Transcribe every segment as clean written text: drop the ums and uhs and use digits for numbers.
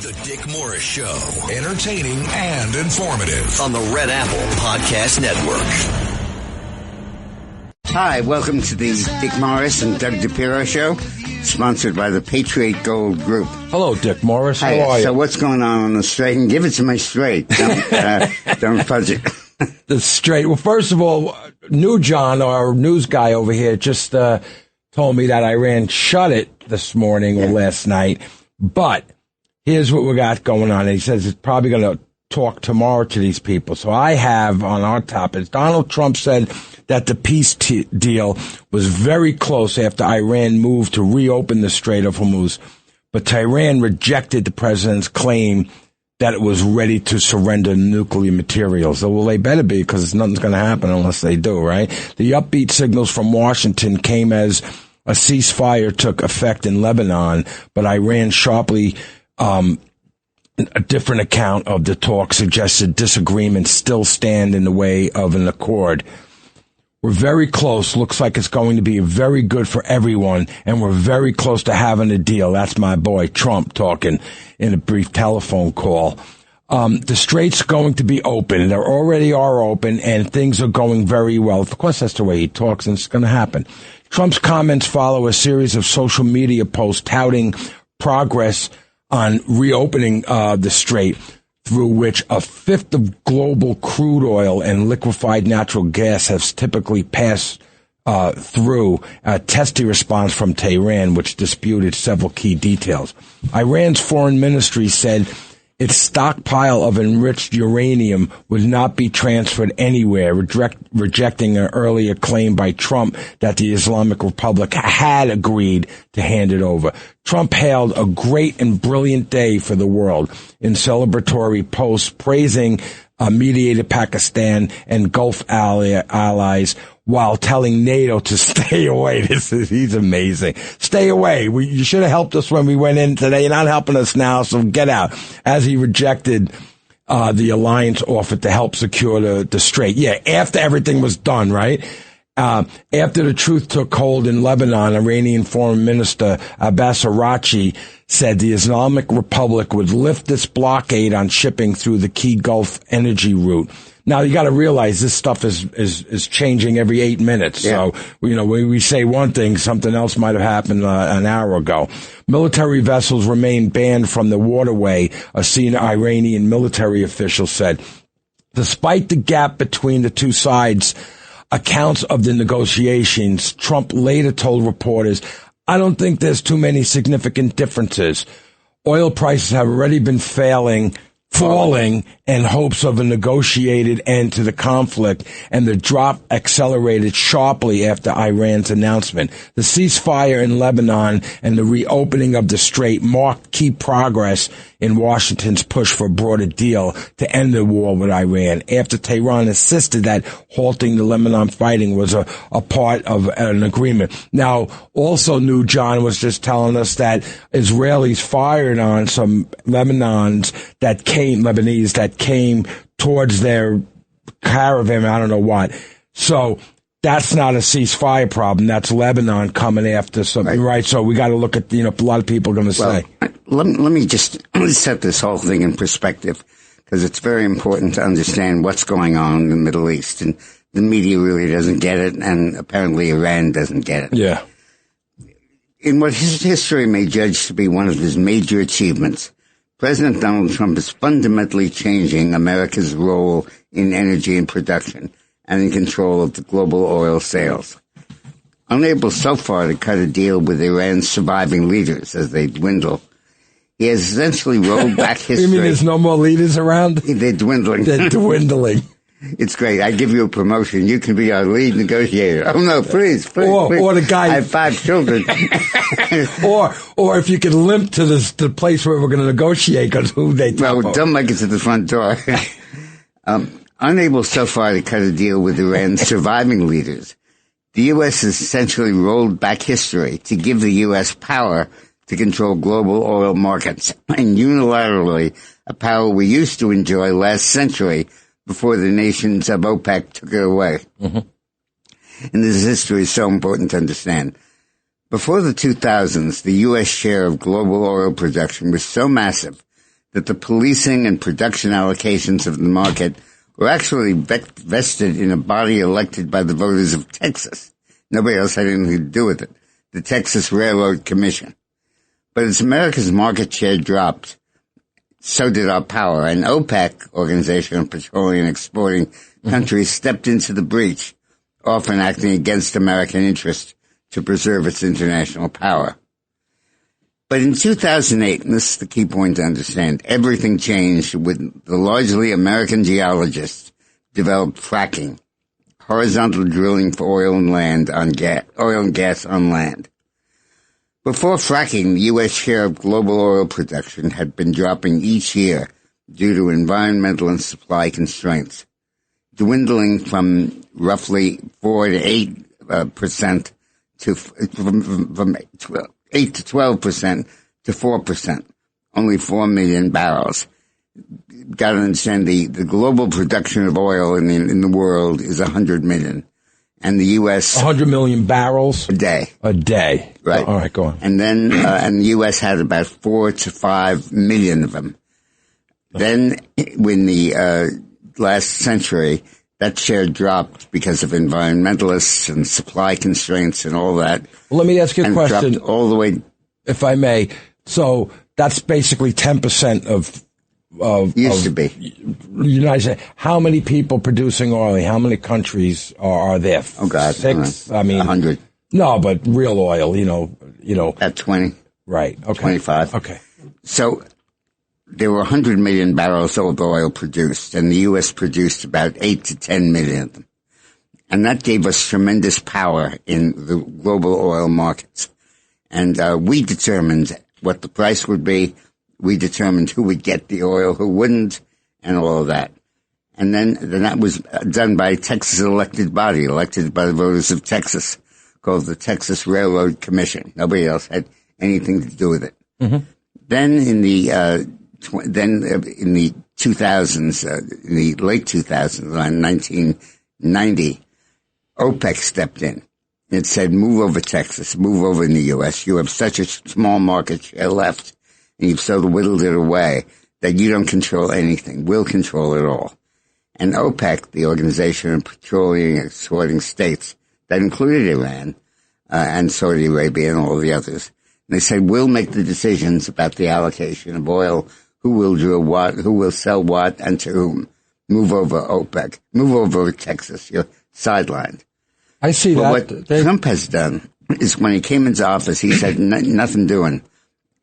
The Dick Morris Show. Entertaining and informative. On the Red Apple Podcast Network. Hi, welcome to the Dick Morris and Doug Dipierro Show, sponsored by the Patriot Gold Group. Hello, Dick Morris. How are you? So what's going on the straight? And give it to me straight. Don't fudge it. The straight. Well, first of all, New John, our news guy over here, just told me that Iran shut it this morning or last night. But here's what we got going on. He says it's probably going to talk tomorrow to these people. So I have on our topics, Donald Trump said that the peace deal was very close after Iran moved to reopen the Strait of Hormuz. But Tehran rejected the president's claim that it was ready to surrender nuclear materials. So, well, they better be, because nothing's going to happen unless they do, right? The upbeat signals from Washington came as a ceasefire took effect in Lebanon, but Iran sharply a different account of the talk suggested disagreements still stand in the way of an accord. We're very close. Looks like it's going to be very good for everyone, and we're very close to having a deal. That's my boy Trump talking in a brief telephone call. The strait's going to be open. They already are open, and things are going very well. Of course, that's the way he talks, and it's going to happen. Trump's comments follow a series of social media posts touting progress on reopening the strait, through which a fifth of global crude oil and liquefied natural gas has typically passed through. A testy response from Tehran, which disputed several key details. Iran's foreign ministry said its stockpile of enriched uranium would not be transferred anywhere, rejecting an earlier claim by Trump that the Islamic Republic had agreed to hand it over. Trump hailed a great and brilliant day for the world in celebratory posts praising mediated Pakistan and Gulf allies while telling NATO to stay away. He's amazing. Stay away. You should have helped us when we went in today. You're not helping us now, so get out. As he rejected the alliance offer to help secure the strait. Yeah, after everything was done, right? After the truth took hold in Lebanon, Iranian Foreign Minister Abbas Araghchi said the Islamic Republic would lift its blockade on shipping through the key Gulf energy route. Now, you got to realize this stuff is changing every 8 minutes. Yeah. So, when we say one thing, something else might have happened an hour ago. Military vessels remain banned from the waterway, a senior Iranian military official said. Despite the gap between the two sides' accounts of the negotiations, Trump later told reporters, I don't think there's too many significant differences. Oil prices have already been falling in hopes of a negotiated end to the conflict, and the drop accelerated sharply after Iran's announcement. The ceasefire in Lebanon and the reopening of the strait marked key progress in Washington's push for a broader deal to end the war with Iran, after Tehran insisted that halting the Lebanon fighting was a part of an agreement. Now, also New John was just telling us that Israelis fired on some Lebanese that came towards their caravan, I don't know what. So that's not a ceasefire problem. That's Lebanon coming after something, right? So we got to look at, a lot of people are going to say. Let me just set this whole thing in perspective, because it's very important to understand what's going on in the Middle East. And the media really doesn't get it, and apparently Iran doesn't get it. Yeah. In what his history may judge to be one of his major achievements, President Donald Trump is fundamentally changing America's role in energy and production and in control of the global oil sales. Unable so far to cut a deal with Iran's surviving leaders as they dwindle, he has essentially rolled back history. You mean there's no more leaders around? They're dwindling. They're dwindling. It's great. I give you a promotion. You can be our lead negotiator. Oh, no, please. Or the guy. I have 5 children. or if you could limp to the place where we're going to negotiate, because who they talk about. Don't make it to the front door. Unable so far to cut a deal with Iran's surviving leaders, the U.S. has essentially rolled back history to give the U.S. power to control global oil markets, and unilaterally a power we used to enjoy last century before the nations of OPEC took it away. Mm-hmm. And this history is so important to understand. Before the 2000s, the U.S. share of global oil production was so massive that the policing and production allocations of the market were actually vested in a body elected by the voters of Texas. Nobody else had anything to do with it. The Texas Railroad Commission. But as America's market share dropped, so did our power. And OPEC, Organization of Petroleum Exporting Countries, stepped into the breach, often acting against American interests to preserve its international power. But in 2008, and this is the key point to understand, everything changed when the largely American geologists developed fracking, horizontal drilling for oil and gas on land. Before fracking, the U.S. share of global oil production had been dropping each year due to environmental and supply constraints, dwindling from roughly 4 to 8% to from 8 to 12% to 4%, only 4 million barrels. Got to understand the global production of oil in the world is 100 million. And the U.S. 100 million barrels a day. A day. Right. All right, go on. And then, and the U.S. had about 4 to 5 million of them. Then, when the last century, that share dropped because of environmentalists and supply constraints and all that. Well, let me ask you a question. Dropped all the way, if I may. So that's basically 10% of used to be. United States. How many people producing oil? How many countries are there? Oh God, 6. I mean, 100. No, but real oil. You know. At 20. Right. Okay. 25. Okay. So there were 100 million barrels of oil produced, and the U.S. produced about 8 to 10 million of them. And that gave us tremendous power in the global oil markets. And we determined what the price would be. We determined who would get the oil, who wouldn't, and all of that. And then that was done by a Texas elected body, elected by the voters of Texas, called the Texas Railroad Commission. Nobody else had anything to do with it. Mm-hmm. Then in the 2000s, in the late 2000s, around 1990, OPEC stepped in. It said, move over Texas, move over in the U.S. You have such a small market share left, and you've so whittled it away that you don't control anything. We'll control it all. And OPEC, the Organization of Petroleum Exporting States, that included Iran and Saudi Arabia and all the others, and they said, we'll make the decisions about the allocation of oil, who will drill what, who will sell what, and to whom. Move over OPEC. Move over Texas. You're sidelined. I see that. What Trump has done is when he came into office, he said, nothing doing.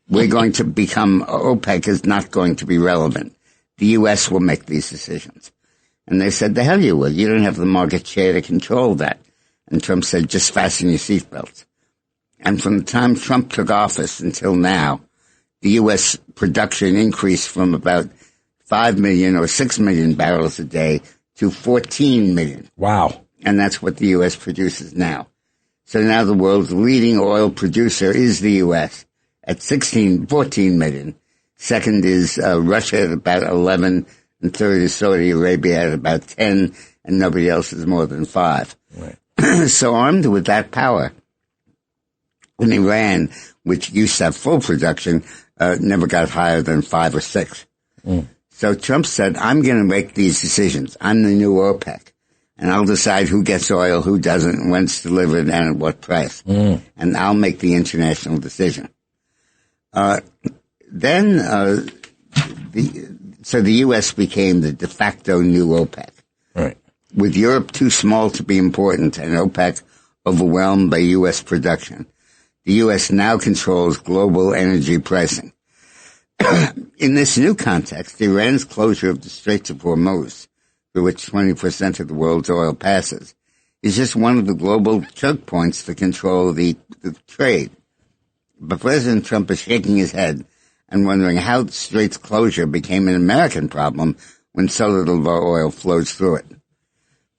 We're going to become, OPEC is not going to be relevant. The U.S. will make these decisions. And they said, the hell you will. You don't have the market share to control that. And Trump said, just fasten your seatbelts. And from the time Trump took office until now, the U.S. production increased from about 5 million or 6 million barrels a day to 14 million. Wow. And that's what the U.S. produces now. So now the world's leading oil producer is the U.S. at 14 million. Second is Russia at about 11, and third is Saudi Arabia at about 10, and nobody else is more than 5. Right. So armed with that power, and Iran, which used to have full production, never got higher than 5 or 6. Mm. So Trump said, I'm going to make these decisions. I'm the new OPEC. And I'll decide who gets oil, who doesn't, when it's delivered, and at what price. Mm. And I'll make the international decision. So the U.S. became the de facto new OPEC. Right. With Europe too small to be important and OPEC overwhelmed by U.S. production, the U.S. now controls global energy pricing. In this new context, Iran's closure of the Straits of Hormuz, through which 20% of the world's oil passes, is just one of the global choke points to control the trade. But President Trump is shaking his head and wondering how the Straits closure became an American problem when so little of our oil flows through it.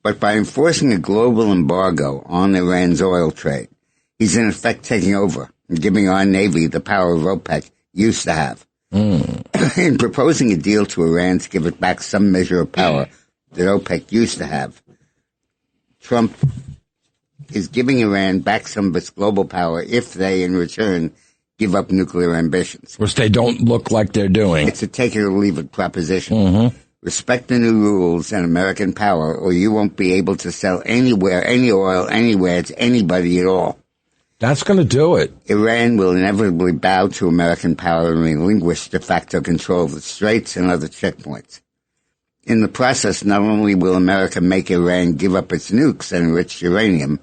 But by enforcing a global embargo on Iran's oil trade, he's in effect taking over and giving our Navy the power of OPEC used to have. Mm. In proposing a deal to Iran to give it back some measure of power that OPEC used to have, Trump is giving Iran back some of its global power if they, in return, give up nuclear ambitions. Which they don't look like they're doing. It's a take it or leave it proposition. Respect the new rules and American power, or you won't be able to sell anywhere, any oil, anywhere, to anybody at all. That's going to do it. Iran will inevitably bow to American power and relinquish de facto control of the straits and other checkpoints. In the process, not only will America make Iran give up its nukes and enriched uranium,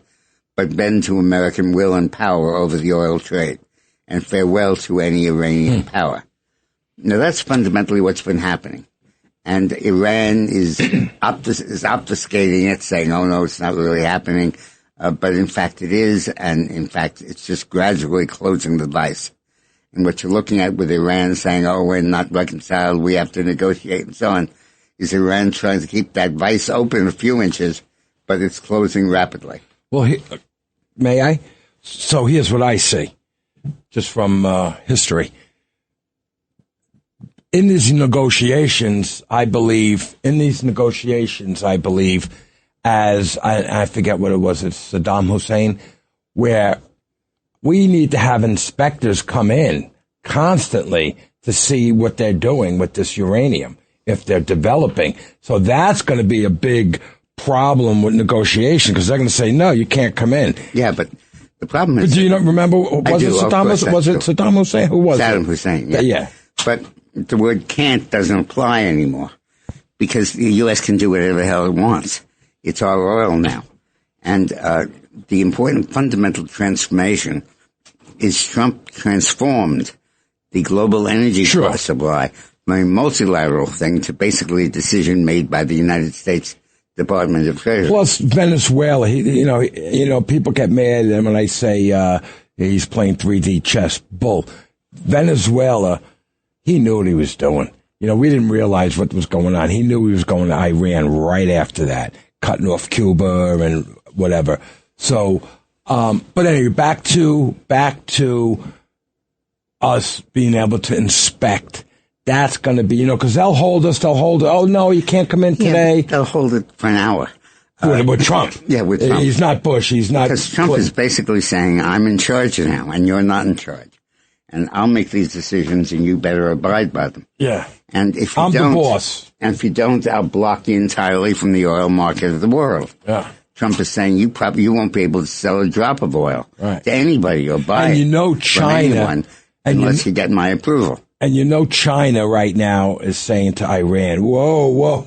but bend to American will and power over the oil trade, and farewell to any Iranian power. Now, that's fundamentally what's been happening. And Iran is obfuscating it, saying, oh, no, it's not really happening. But in fact, it is. And in fact, it's just gradually closing the vice. And what you're looking at with Iran saying, oh, we're not reconciled, we have to negotiate and so on, is Iran trying to keep that vice open a few inches, but it's closing rapidly. Well, may I? So here's what I see, just from history. In these negotiations, I believe, as I forget what it was, it's Saddam Hussein, where we need to have inspectors come in constantly to see what they're doing with this uranium, if they're developing. So that's going to be a big problem with negotiation, because they're going to say, no, you can't come in. Yeah, but the problem is... Do you not remember? Was it Saddam Hussein? Who was it? Saddam Hussein, Yeah. But the word can't doesn't apply anymore, because the U.S. can do whatever the hell it wants. It's our oil now. And the important fundamental transformation is Trump transformed the global energy supply from a multilateral thing to basically a decision made by the United States Department of Treasury. Plus Venezuela, people get mad at him when I say he's playing 3D chess. Bull. Venezuela, he knew what he was doing. We didn't realize what was going on. He knew he was going to Iran right after that, cutting off Cuba and whatever. So, but anyway, back to us being able to inspect. That's going to be, because they'll hold us. Oh, no, you can't come in today. Yeah, they'll hold it for an hour. With Trump. Yeah, with Trump. He's not Bush. He's not. Because Trump is basically saying, I'm in charge now, and you're not in charge. And I'll make these decisions, and you better abide by them. Yeah. And if you I'm don't, the boss. And if you don't, I'll block you entirely from the oil market of the world. Yeah. Trump is saying you won't be able to sell a drop of oil to anybody or buy it from anyone unless you get my approval. And China right now is saying to Iran, whoa,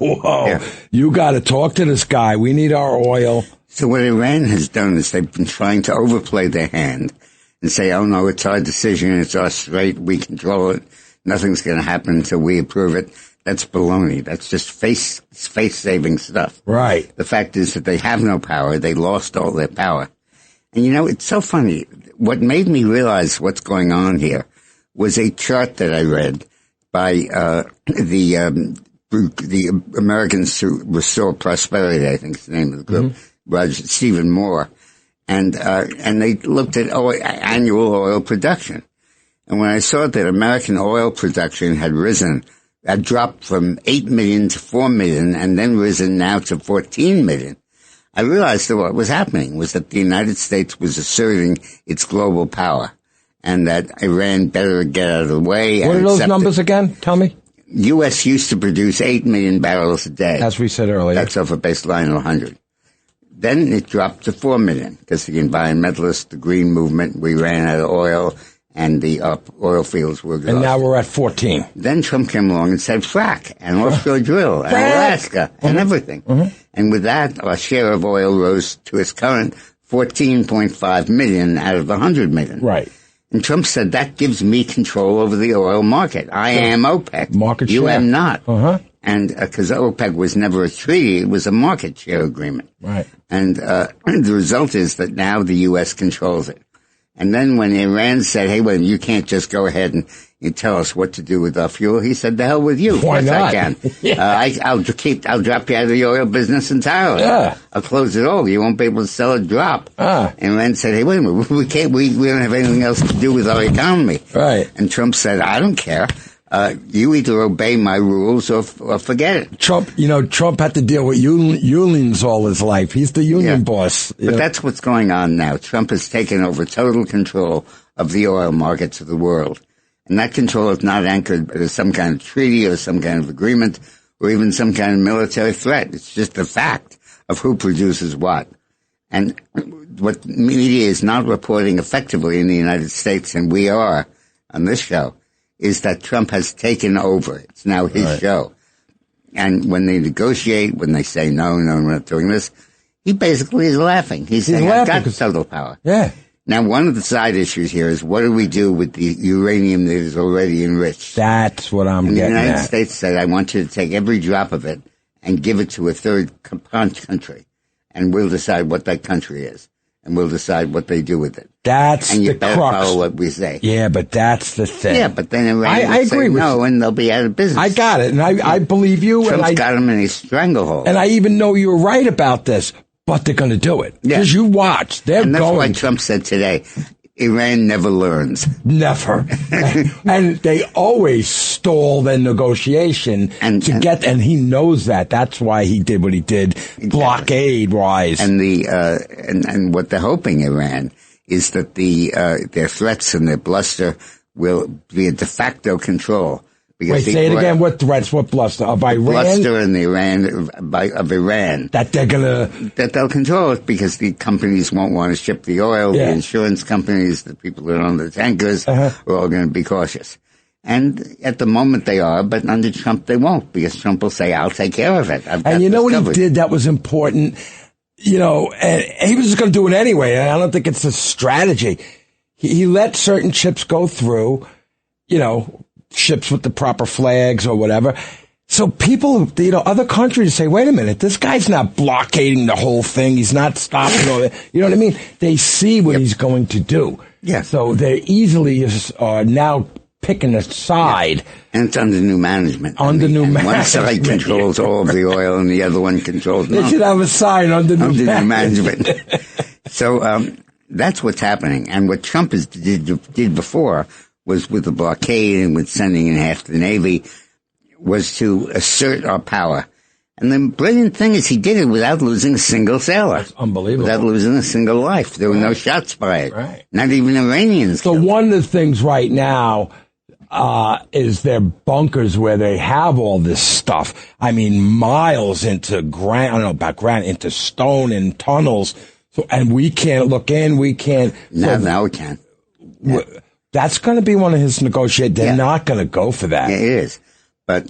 Yeah. You got to talk to this guy. We need our oil. So what Iran has done is they've been trying to overplay their hand and say, oh, no, it's our decision. It's our strait. We control it. Nothing's going to happen until we approve it. That's baloney. That's just face-saving stuff. Right. The fact is that they have no power. They lost all their power. And, it's so funny. What made me realize what's going on here was a chart that I read by the Americans to Restore Prosperity, I think is the name of the group, Stephen Moore. And they looked at annual oil production. And when I saw that American oil production had dropped from 8 million to 4 million and then risen now to 14 million, I realized that what was happening was that the United States was asserting its global power and that Iran better get out of the way. What are those numbers again? Tell me. U.S. used to produce 8 million barrels a day. As we said earlier. That's off a baseline of 100. Then it dropped to 4 million because the environmentalists, the green movement, we ran out of oil and the oil fields were exhausted. And now we're at 14. Then Trump came along and said frack and offshore drill and Alaska and everything. And with that, our share of oil rose to its current 14.5 million out of the 100 million. Right. And Trump said, that gives me control over the oil market. I am OPEC. Market share. You am not. And because OPEC was never a treaty, it was a market share agreement. Right. And the result is that now the U.S. controls it. And then when Iran said, hey, well, you can't just go ahead and tell us what to do with our fuel, he said, the hell with you. Why not? I can. I'll drop you out of the oil business entirely. Yeah. I'll close it all. You won't be able to sell a drop. And Iran said, hey, wait a minute, we don't have anything else to do with our economy. Right. And Trump said, I don't care. You either obey my rules or forget it. Trump had to deal with unions all his life. He's the union boss. But that's what's going on now. Trump has taken over total control of the oil markets of the world. And that control is not anchored by some kind of treaty or some kind of agreement or even some kind of military threat. It's just a fact of who produces what. And what media is not reporting effectively in the United States, and we are on this show, is that Trump has taken over. It's now his show. And when they negotiate, when they say, no, we're not doing this, he basically is laughing. He's saying, I've got total power. Yeah. Now, one of the side issues here is what do we do with the uranium that is already enriched? That's what I'm getting at. The United States said, I want you to take every drop of it and give it to a third country, and we'll decide what that country is, and we'll decide what they do with it. That's and you the better crux. follow what we say. Yeah, but that's the thing. Yeah, but then Iran I will agree say with no, you. and they'll be out of business. I got it, and I believe you. Trump's and got him in a stranglehold. And I even know you're right about this, but they're going to do it. Because you watch. They're and that's going. why Trump said today, Iran never learns. Never. And they always stall the negotiation and he knows that. That's why he did what he did, blockade-wise. And and what they're hoping, Iran, is that their threats and their bluster will be a de facto control. Wait, say it again. What threats? What bluster? Of Iran? Bluster in the Iran, of Iran. That they're gonna... That they'll control it because the companies won't want to ship the oil. The insurance companies, the people that own the tankers are all going to be cautious. And at the moment they are, but under Trump they won't, because Trump will say, I'll take care of it. And you know what he did that was important? You know, and he was just going to do it anyway. I don't think it's a strategy. He let certain ships go through, you know, ships with the proper flags or whatever. So people, you know, other countries say, wait a minute, this guy's not blockading the whole thing. He's not stopping all that. You know what I mean? They see what he's going to do. Yeah. So they easily are now picking a side. Yeah. And it's under new management. Under new management. One side controls all of the oil and the other one controls none. They should have a sign under new management. So that's what's happening. And what Trump did before was with the blockade and with sending in half the Navy was to assert our power. And the brilliant thing is he did it without losing a single sailor. That's unbelievable. Without losing a single life. There were no shots fired. Right. Not even Iranians. So one of the things right now is their bunkers where they have all this stuff. I mean, miles into into stone and tunnels. So, and we can't look in. We can't. Now we can. Yeah. That's going to be one of his negotiations. They're not going to go for that. Yeah, it is. But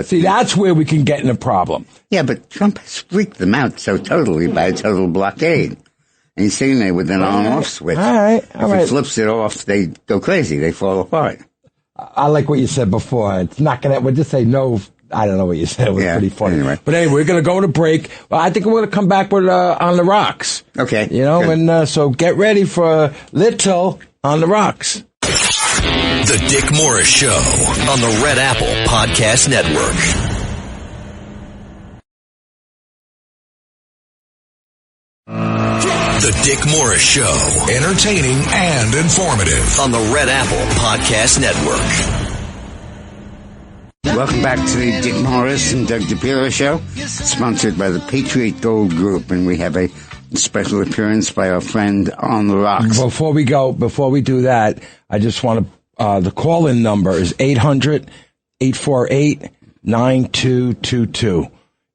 see, that's where we can get in a problem. Yeah, but Trump has freaked them out so totally by a total blockade. And he's sitting there with an on-off switch. All right. If he flips it off, they go crazy. They fall apart. I like what you said before. It's not going to, we'll just say no. I don't know what you said. It was pretty funny. Anyway. But anyway, we're going to go to break. Well, I think we're going to come back with On the Rocks. Okay. You know, good. And so get ready for Little On the Rocks. The Dick Morris Show on the Red Apple Podcast Network. The Dick Morris Show, entertaining and informative on the Red Apple Podcast Network. Welcome back to the Dick Morris and Doug Dipierro Show, sponsored by the Patriot Gold Group, and we have a special appearance by our friend On the Rocks. Before we do that, I just want to, the call-in number is 800-848-9222.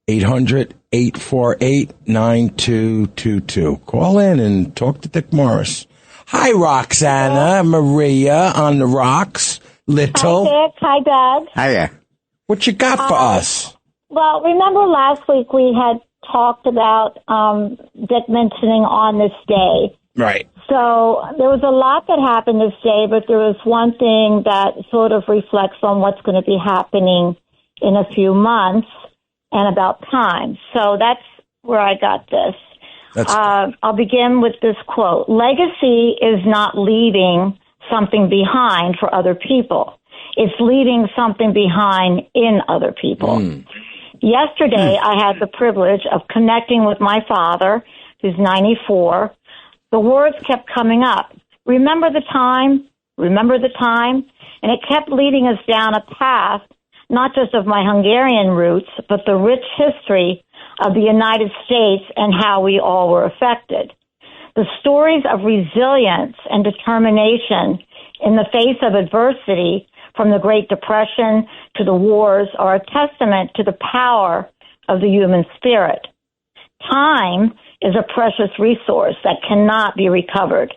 800-848-9222. Call in and talk to Dick Morris. Hi, Roxana, Maria on the Rocks. Little. Hi, Dick. Hi, Doug. Hiya. What you got for us? Well, remember last week we had talked about Dick mentioning on this day. Right. So there was a lot that happened this day, but there was one thing that sort of reflects on what's going to be happening in a few months and about time. So that's where I got this. I'll begin with this quote. Legacy is not leaving something behind for other people. It's leaving something behind in other people. Yesterday, I had the privilege of connecting with my father, who's 94. The words kept coming up. Remember the time? Remember the time? And it kept leading us down a path, not just of my Hungarian roots, but the rich history of the United States and how we all were affected. The stories of resilience and determination in the face of adversity, from the Great Depression to the wars, are a testament to the power of the human spirit. Time is a precious resource that cannot be recovered.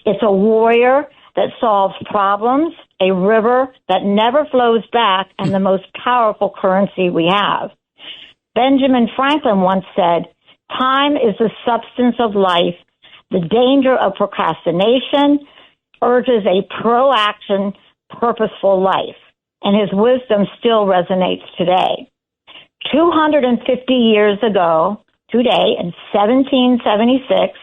It's a warrior that solves problems, a river that never flows back, and the most powerful currency we have. Benjamin Franklin once said, "Time is the substance of life. The danger of procrastination urges a pro-action, purposeful life." And his wisdom still resonates today. 250 years ago, today, in 1776,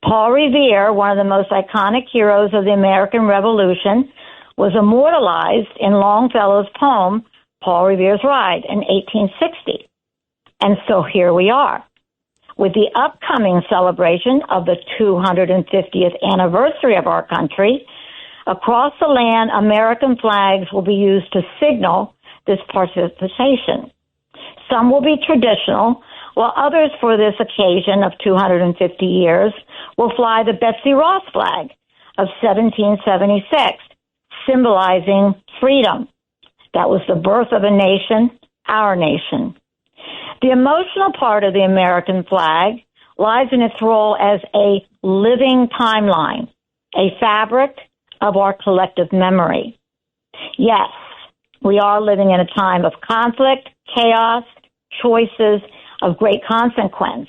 Paul Revere, one of the most iconic heroes of the American Revolution, was immortalized in Longfellow's poem, Paul Revere's Ride, in 1860. And so here we are, with the upcoming celebration of the 250th anniversary of our country. Across the land, American flags will be used to signal this participation. Some will be traditional, while others, for this occasion of 250 years, will fly the Betsy Ross flag of 1776, symbolizing freedom. That was the birth of a nation, our nation. The emotional part of the American flag lies in its role as a living timeline, a fabric of our collective memory. Yes, we are living in a time of conflict, chaos, choices of great consequence.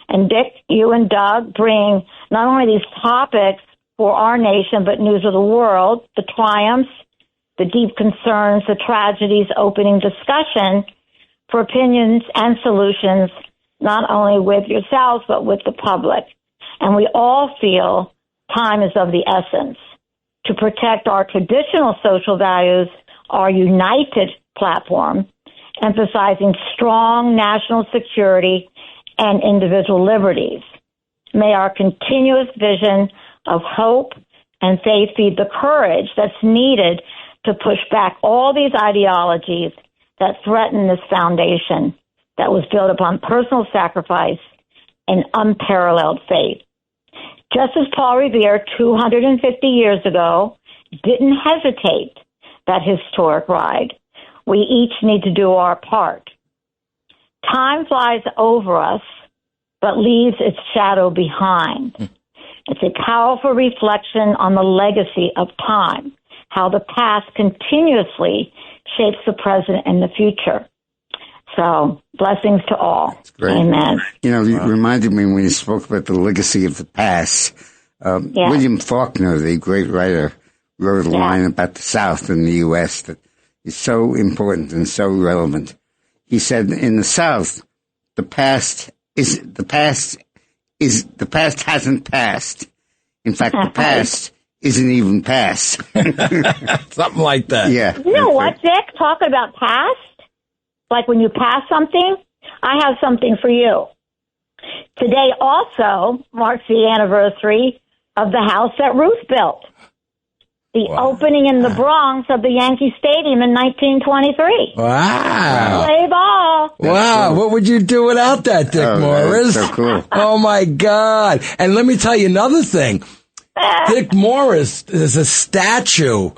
And Dick, you and Doug bring not only these topics for our nation, but news of the world, the triumphs, the deep concerns, the tragedies, opening discussion for opinions and solutions, not only with yourselves, but with the public. And we all feel time is of the essence. To protect our traditional social values, our united platform, emphasizing strong national security and individual liberties. May our continuous vision of hope and faith feed the courage that's needed to push back all these ideologies that threaten this foundation that was built upon personal sacrifice and unparalleled faith. Just as Paul Revere 250 years ago didn't hesitate that historic ride, we each need to do our part. Time flies over us, but leaves its shadow behind. It's a powerful reflection on the legacy of time, how the past continuously shapes the present and the future. So, blessings to all. That's great. Amen. You know, you reminded me when you spoke about the legacy of the past. William Faulkner, the great writer, wrote a line about the South in the U.S. that is so important and so relevant. He said, in the South, the past hasn't passed. In fact, the past isn't even past. Something like that. Yeah. You know what, Dick? Talking about past, like when you pass something, I have something for you. Today also marks the anniversary of the house that Ruth built. The opening in the Bronx of the Yankee Stadium in 1923. Wow. Play ball. Wow. Cool. What would you do without that, Dick Morris? That's so cool. Oh, my God. And let me tell you another thing. Dick Morris, there's a statue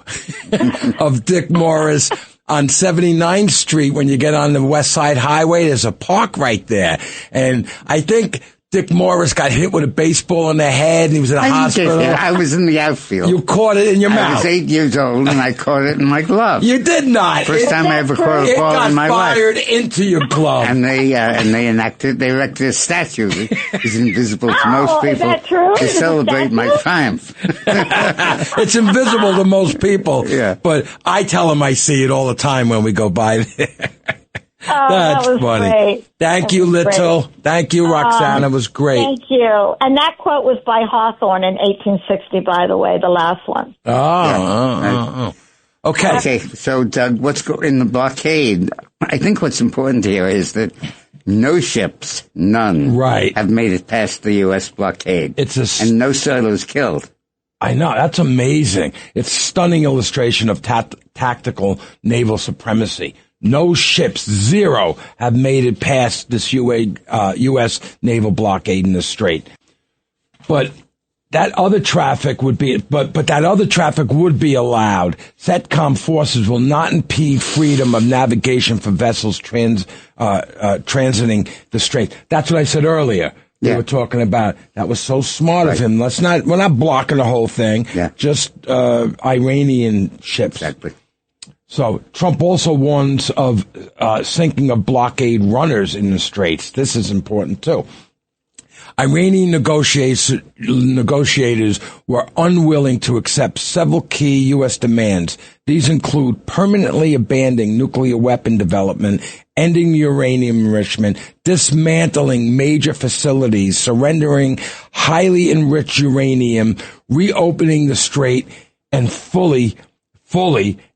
of Dick Morris on 79th Street when you get on the West Side Highway. There's a park right there. And I think Dick Morris got hit with a baseball in the head, and he was in a hospital. I was in the outfield. You caught it in your mouth. I was 8 years old, and I caught it in my glove. You did not. First time I ever caught a ball in my life. It got fired into your glove. And they erected a statue. It's invisible to most people. Is that true? To celebrate my triumph. It's invisible to most people. Yeah. But I tell them I see it all the time when we go by there. Oh, That's that was funny. Great. Thank you, Little. Great. Thank you, Roxana. It was great. Thank you. And that quote was by Hawthorne in 1860, by the way, the last one. Okay. Okay, so Doug, in the blockade? I think what's important here is that no ships, none, have made it past the U.S. blockade. And no sailors killed. I know. That's amazing. It's a stunning illustration of tactical naval supremacy. No ships, zero, have made it past this U.S. naval blockade in the Strait. But that other traffic would be, but that other traffic would be allowed. SETCOM forces will not impede freedom of navigation for vessels transiting the strait. That's what I said earlier. They were talking about. That was so smart of him. We're not blocking the whole thing. Yeah. Just Iranian ships. Exactly. So Trump also warns of sinking of blockade runners in the straits. This is important too. Iranian negotiators were unwilling to accept several key U.S. demands. These include permanently abandoning nuclear weapon development, ending uranium enrichment, dismantling major facilities, surrendering highly enriched uranium, reopening the strait, and fully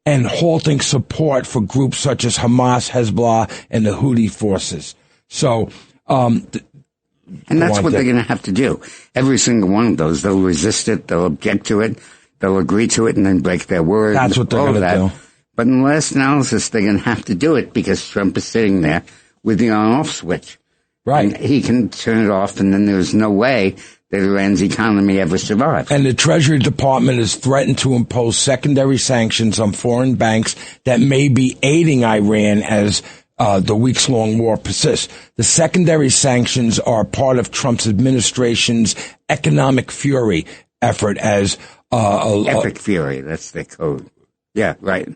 and halting support for groups such as Hamas, Hezbollah, and the Houthi forces. So, and that's what they're going to have to do. Every single one of those, they'll resist it, they'll object to it, they'll agree to it, and then break their word. That's what they're going to do. But in the last analysis, they're going to have to do it because Trump is sitting there with the on-off switch. Right. And he can turn it off, and then there's no way that Iran's economy ever survives. And the Treasury Department has threatened to impose secondary sanctions on foreign banks that may be aiding Iran as the weeks-long war persists. The secondary sanctions are part of Trump's administration's economic fury effort as epic fury. That's the code. Yeah, right.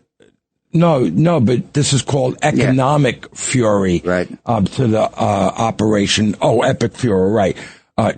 No, but this is called economic fury. Right. To the operation. Oh, epic fury. Right.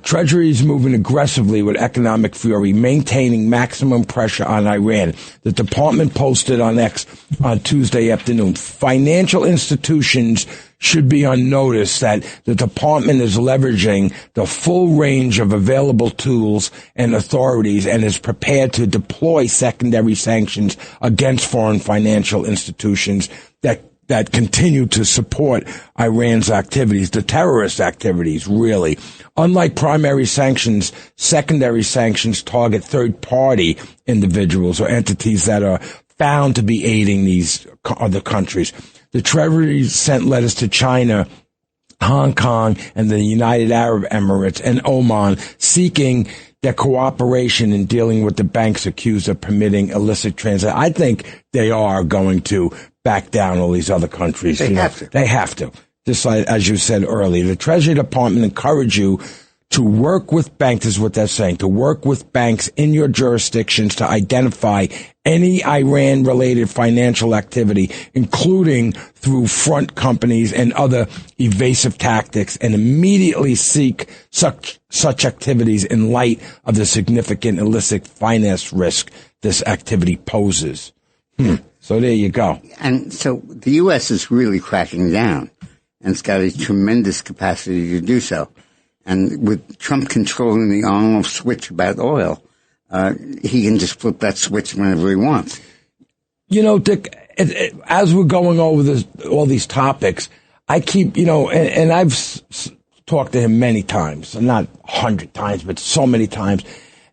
Treasury is moving aggressively with economic fury, maintaining maximum pressure on Iran. The department posted on X on Tuesday afternoon. Financial institutions should be on notice that the department is leveraging the full range of available tools and authorities and is prepared to deploy secondary sanctions against foreign financial institutions that continue to support Iran's activities, the terrorist activities, really. Unlike primary sanctions, secondary sanctions target third-party individuals or entities that are found to be aiding these other countries. The Treasury sent letters to China, Hong Kong, and the United Arab Emirates and Oman seeking their cooperation in dealing with the banks accused of permitting illicit transactions. I think they are going to back down all these other countries. They have to. They have to. Just like, as you said earlier, the Treasury Department encourage you to work with banks, is what they're saying, to work with banks in your jurisdictions to identify any Iran-related financial activity, including through front companies and other evasive tactics, and immediately seek such activities in light of the significant illicit finance risk this activity poses. So there you go. And so the U.S. is really cracking down, and it's got a tremendous capacity to do so. And with Trump controlling the on-off switch about oil, he can just flip that switch whenever he wants. You know, Dick, as we're going over all these topics, I keep, and I've talked to him many times, not 100 times, but so many times.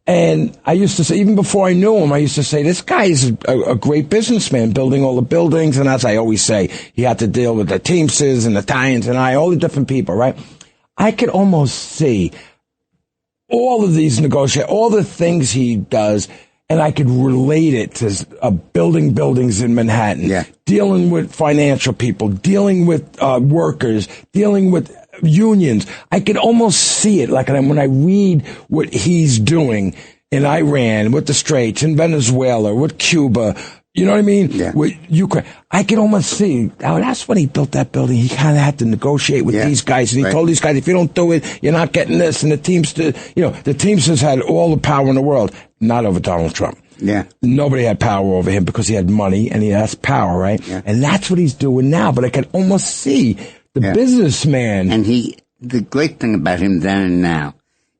And I used to say, even before I knew him, I used to say, this guy is a great businessman, building all the buildings. And as I always say, he had to deal with the Teamsters and the Italians and all the different people, right? I could almost see all of these all the things he does, and I could relate it to building buildings in Manhattan, dealing with financial people, dealing with workers, dealing with unions. I could almost see it like when I read what he's doing in Iran, with the Straits, in Venezuela, with Cuba. You know what I mean? Yeah. With Ukraine. I can almost see, that's when he built that building. He kind of had to negotiate with these guys. And he told these guys, if you don't do it, you're not getting this. And the Teamsters had all the power in the world, not over Donald Trump. Yeah. Nobody had power over him because he had money and he has power, right? Yeah. And that's what he's doing now. But I can almost see the businessman. And the great thing about him then and now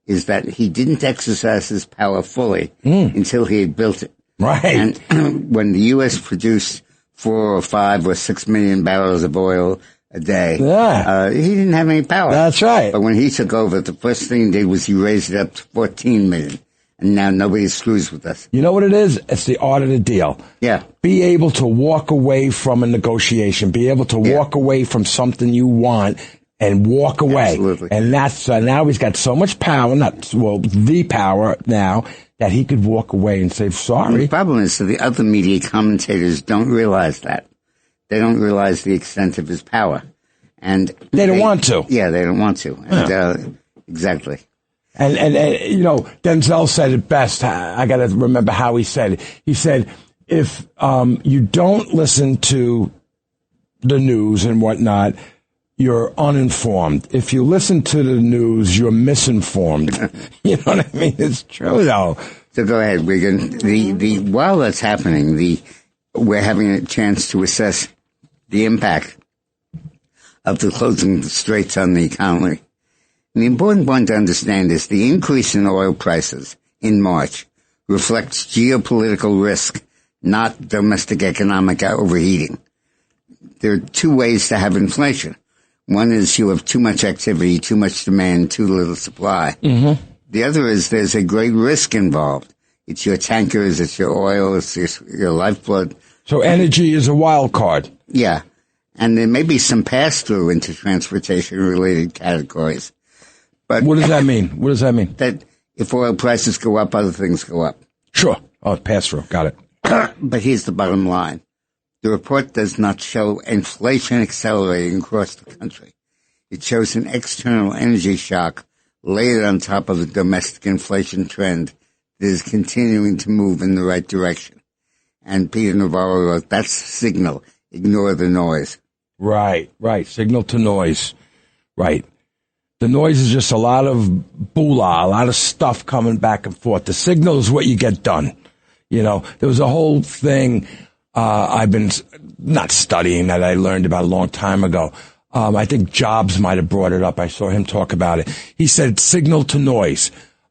is that he didn't exercise his power fully until he had built it. Right. And when the U.S. produced 4 or 5 or 6 million barrels of oil a day, he didn't have any power. That's right. But when he took over, the first thing he did was he raised it up to 14 million. And now nobody screws with us. You know what it is? It's the art of the deal. Yeah. Be able to walk away from a negotiation. Be able to walk away from something you want and walk away. Absolutely. And that's now he's got so much power, the power now, that he could walk away and say, sorry. The problem is that the other media commentators don't realize that. They don't realize the extent of his power. And they don't want to. Yeah, they don't want to. And, exactly. And Denzel said it best. I got to remember how he said it. He said, if you don't listen to the news and whatnot, you're uninformed. If you listen to the news, you're misinformed. You know what I mean? It's true, though. So go ahead, Wigan. While that's happening, we're having a chance to assess the impact of the closing of the straits on the economy. And the important point to understand is the increase in oil prices in March reflects geopolitical risk, not domestic economic overheating. There are two ways to have inflation. One is you have too much activity, too much demand, too little supply. Mm-hmm. The other is there's a great risk involved. It's your tankers, it's your oil, it's your lifeblood. So energy is a wild card. Yeah. And there may be some pass-through into transportation-related categories. But what does that mean? What does that mean? That if oil prices go up, other things go up. Sure. Oh, pass-through. Got it. But here's the bottom line. The report does not show inflation accelerating across the country. It shows an external energy shock layered on top of a domestic inflation trend that is continuing to move in the right direction. And Peter Navarro wrote, that's the signal. Ignore the noise. Right. Signal to noise. Right. The noise is just a lot of boolah, a lot of stuff coming back and forth. The signal is what you get done. You know, there was a whole thing I've been not studying that I learned about a long time ago. I think Jobs might have brought it up. I saw him talk about it. He said signal to noise.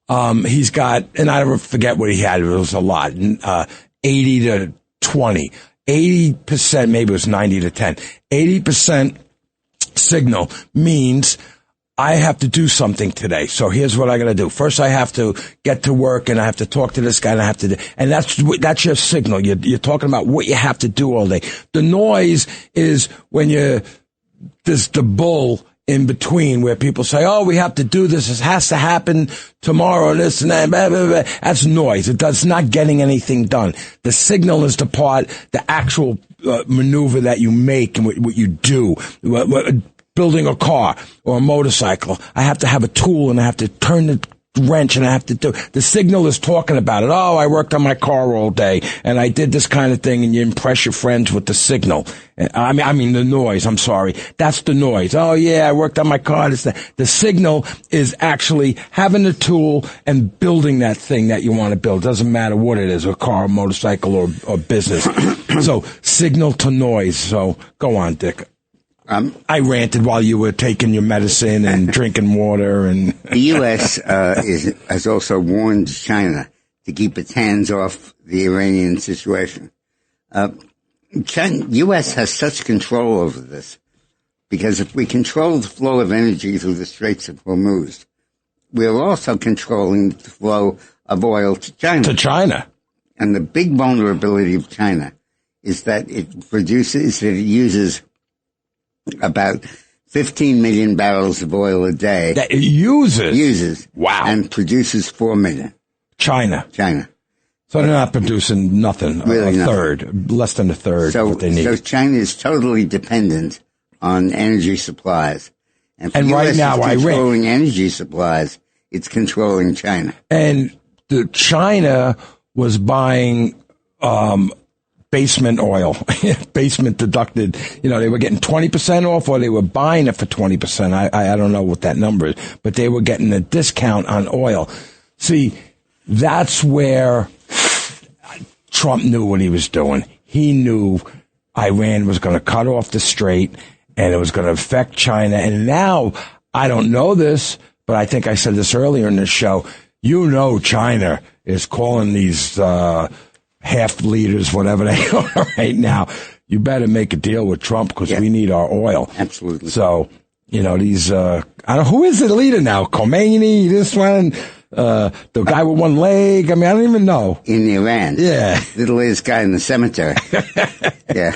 He's got, and I forget what he had. It was a lot, 80 to 20, 80%, maybe it was 90 to 10. 80% signal means I have to do something today. So here's what I got to do. First, I have to get to work and I have to talk to this guy and I have to do, and that's your signal. You're talking about what you have to do all day. The noise is when there's the bull in between where people say, oh, we have to do this. This has to happen tomorrow, this and that. Blah, blah, blah. That's noise. It's not getting anything done. The signal is the part, the actual maneuver that you make and what you do. Building a car or a motorcycle, I have to have a tool and I have to turn the wrench and I have to do. The signal is talking about it. Oh, I worked on my car all day and I did this kind of thing, and you impress your friends with the signal. I mean the noise. I'm sorry. That's the noise. Oh yeah, I worked on my car. The signal is actually having the tool and building that thing that you want to build. Doesn't matter what it is, a car, a motorcycle, or business. So signal to noise. So go on, Dick. I ranted while you were taking your medicine and drinking water. And the U.S. Has also warned China to keep its hands off the Iranian situation. U.S. has such control over this because if we control the flow of energy through the Straits of Hormuz, we're also controlling the flow of oil to China. And the big vulnerability of China is that it uses about 15 million barrels of oil a day. That it uses? Wow. And produces 4 million. China. So they're not producing nothing. Really a third. Less than a third of what they need. So China is totally dependent on energy supplies. And right now, controlling energy supplies, it's controlling China. And China was buying basement oil, basement deducted. You know, they were getting 20% off, or they were buying it for 20%. I don't know what that number is, but they were getting a discount on oil. See, that's where Trump knew what he was doing. He knew Iran was going to cut off the strait and it was going to affect China. And now, I don't know this, but I think I said this earlier in the show. You know, China is calling these half liters, whatever they are right now. You better make a deal with Trump because we need our oil. Absolutely. So, you know, these, I don't know, who is the leader now? Khomeini, this one, The guy with one leg. I mean, I don't even know. In Iran. Yeah. The latest guy in the cemetery. Yeah.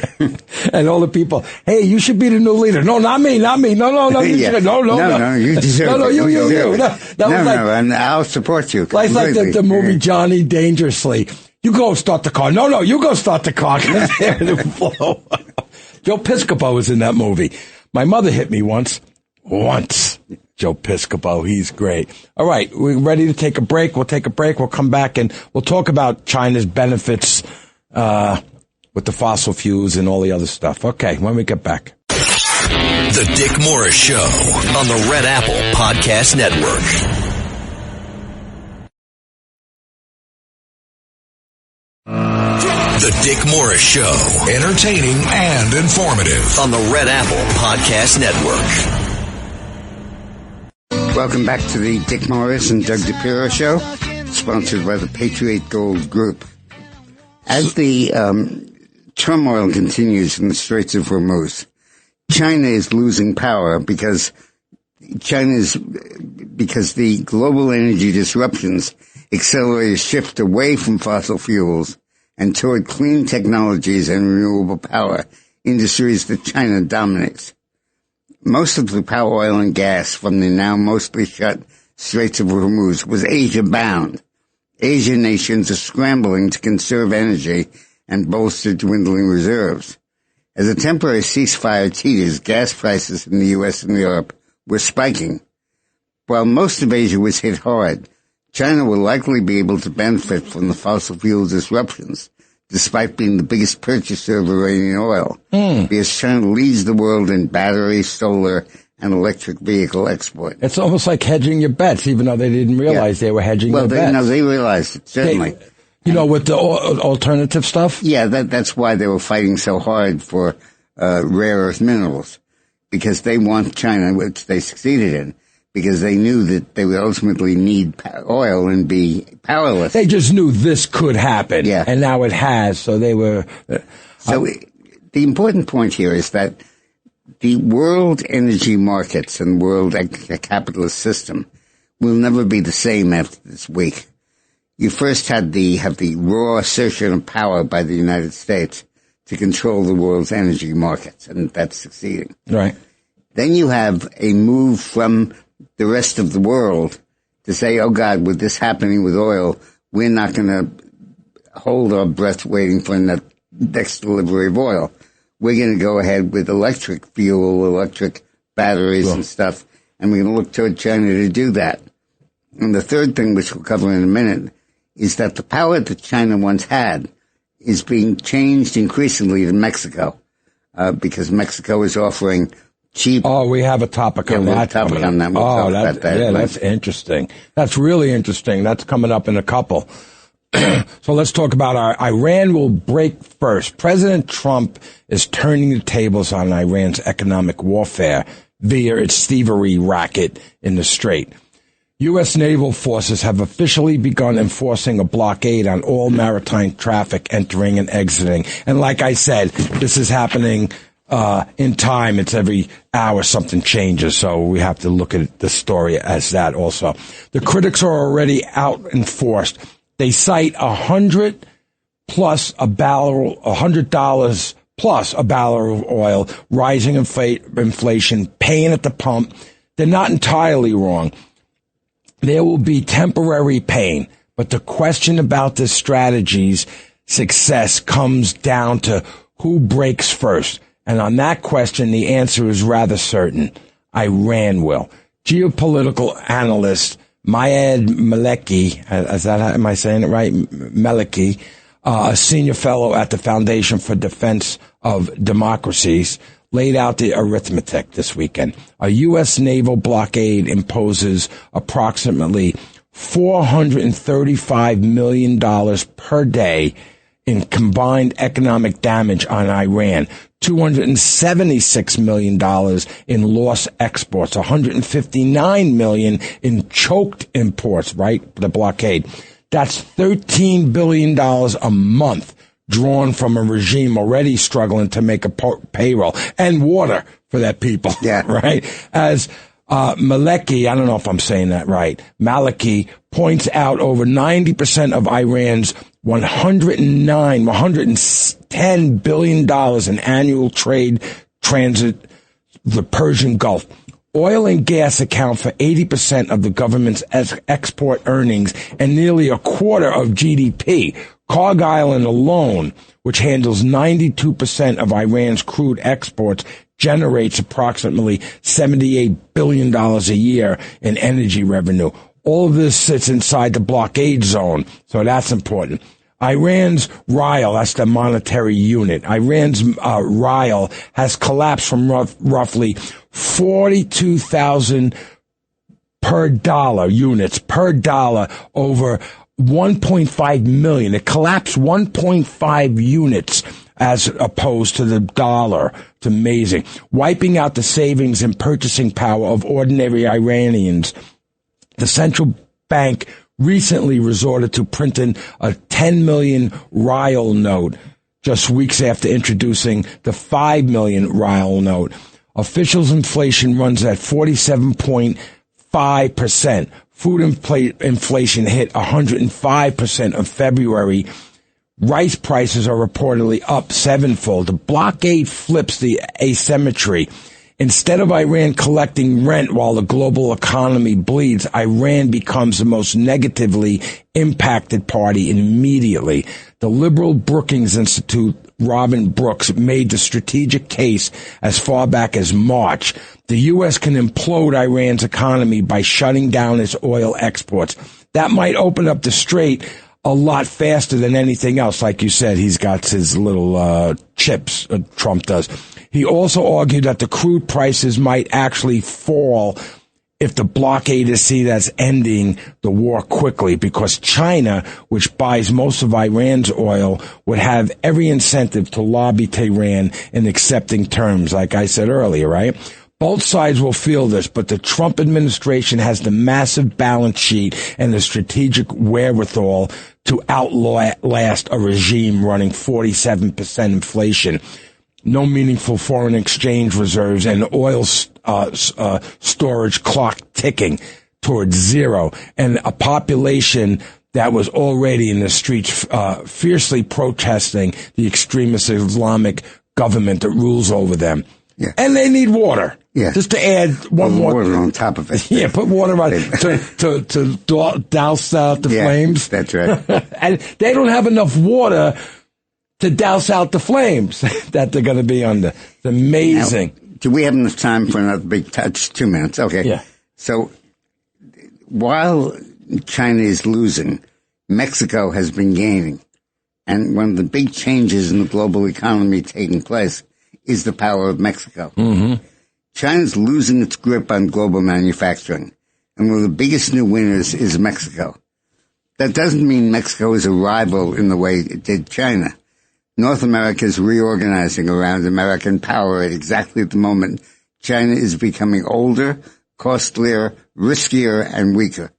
And all the people, hey, you should be the new leader. No, not me. No, you Yeah. should. No, you deserve it. No, you. And I'll support you. Like the movie Johnny Dangerously. You go start the car. No, you go start the car. Joe Piscopo was in that movie. My mother hit me once. Joe Piscopo, he's great. All right, we're ready to take a break. We'll take a break. We'll come back and we'll talk about China's benefits with the fossil fuels and all the other stuff. Okay, when we get back. The Dick Morris Show on the Red Apple Podcast Network. The Dick Morris Show, entertaining and informative on the Red Apple Podcast Network. Welcome back to the Dick Morris and Doug Dipierro Show, sponsored by the Patriot Gold Group. As the turmoil continues in the Straits of Hormuz, China is losing power because the global energy disruptions accelerate a shift away from fossil fuels and toward clean technologies and renewable power, industries that China dominates. Most of the power, oil, and gas from the now mostly shut Straits of Hormuz was Asia-bound. Asian nations are scrambling to conserve energy and bolster dwindling reserves. As a temporary ceasefire teeters, gas prices in the U.S. and Europe were spiking. While most of Asia was hit hard, China will likely be able to benefit from the fossil fuel disruptions, despite being the biggest purchaser of Iranian oil, because China leads the world in battery, solar, and electric vehicle export. It's almost like hedging your bets, even though they didn't realize they were hedging their bets. Well, they realized it, certainly. With the alternative stuff? Yeah, that's why they were fighting so hard for rare earth minerals, because they want China, which they succeeded in, because they knew that they would ultimately need oil and be powerless. They just knew this could happen, and now it has, so they were... the important point here is that the world energy markets and world capitalist system will never be the same after this week. You first have the raw assertion of power by the United States to control the world's energy markets, and that's succeeding. Right. Then you have a move from the rest of the world to say, oh God, with this happening with oil, we're not going to hold our breath waiting for the next delivery of oil. We're going to go ahead with electric fuel, electric batteries and stuff, and we're going to look toward China to do that. And the third thing, which we'll cover in a minute, is that the power that China once had is being changed increasingly to Mexico, because Mexico is offering cheap. Oh, we have a topic on that. We'll talk about that. Yeah, that's interesting. That's really interesting. That's coming up in a couple. So let's talk about Iran will break first. President Trump is turning the tables on Iran's economic warfare via its thievery racket in the Strait. U.S. naval forces have officially begun enforcing a blockade on all maritime traffic entering and exiting. And like I said, this is happening in time. It's every hour something changes, so we have to look at the story as that also. The critics are already out and forced. They cite $100 plus a barrel of oil, rising inflation, pain at the pump. They're not entirely wrong. There will be temporary pain, but the question about this strategy's success comes down to who breaks first. And on that question, the answer is rather certain. Iran will. Geopolitical analyst Mayed Maleki, am I saying it right? Maleki, a senior fellow at the Foundation for Defense of Democracies, laid out the arithmetic this weekend. A U.S. naval blockade imposes approximately $435 million per day in combined economic damage on Iran, $276 million in lost exports, $159 million in choked imports, right? The blockade. That's $13 billion a month drawn from a regime already struggling to make a payroll and water for that people. Yeah. Right? As Maleki, I don't know if I'm saying that right, Maleki points out over 90% of Iran's $110 billion in annual trade transit the Persian Gulf. Oil and gas account for 80% of the government's export earnings and nearly a quarter of GDP. Kharg Island alone, which handles 92% of Iran's crude exports, generates approximately $78 billion a year in energy revenue. All of this sits inside the blockade zone, so that's important. Iran's rial, that's the monetary unit, Iran's rial has collapsed from roughly 42,000 per dollar units per dollar over 1.5 million. It collapsed 1.5 units as opposed to the dollar. It's amazing. Wiping out the savings and purchasing power of ordinary Iranians. The central bank recently resorted to printing a 10 million rial note just weeks after introducing the 5 million rial note. Officials' inflation runs at 47.5%. Food inflation hit 105% in February. Rice prices are reportedly up sevenfold. The blockade flips the asymmetry. Instead of Iran collecting rent while the global economy bleeds, Iran becomes the most negatively impacted party immediately. The liberal Brookings Institute, Robin Brooks, made the strategic case as far back as March. The U.S. can implode Iran's economy by shutting down its oil exports. That might open up the strait a lot faster than anything else. Like you said, he's got his little chips, Trump does. He also argued that the crude prices might actually fall if the blockade is seen as ending the war quickly, because China, which buys most of Iran's oil, would have every incentive to lobby Tehran in accepting terms, like I said earlier, right? Both sides will feel this, but the Trump administration has the massive balance sheet and the strategic wherewithal to outlast a regime running 47% inflation, no meaningful foreign exchange reserves, and oil storage clock ticking towards zero, and a population that was already in the streets fiercely protesting the extremist Islamic government that rules over them. Yeah. And they need water. Yeah. Just to add one more. Water on top of it. Yeah, put water on to douse out the flames. That's right. And they don't have enough water to douse out the flames that they're going to be under. It's amazing. Now, do we have enough time for another big touch? 2 minutes. Okay. Yeah. So while China is losing, Mexico has been gaining. And one of the big changes in the global economy taking place is the power of Mexico. Mm-hmm. China's losing its grip on global manufacturing, and one of the biggest new winners is Mexico. That doesn't mean Mexico is a rival in the way it did China. North America is reorganizing around American power at exactly the moment China is becoming older, costlier, riskier, and weaker.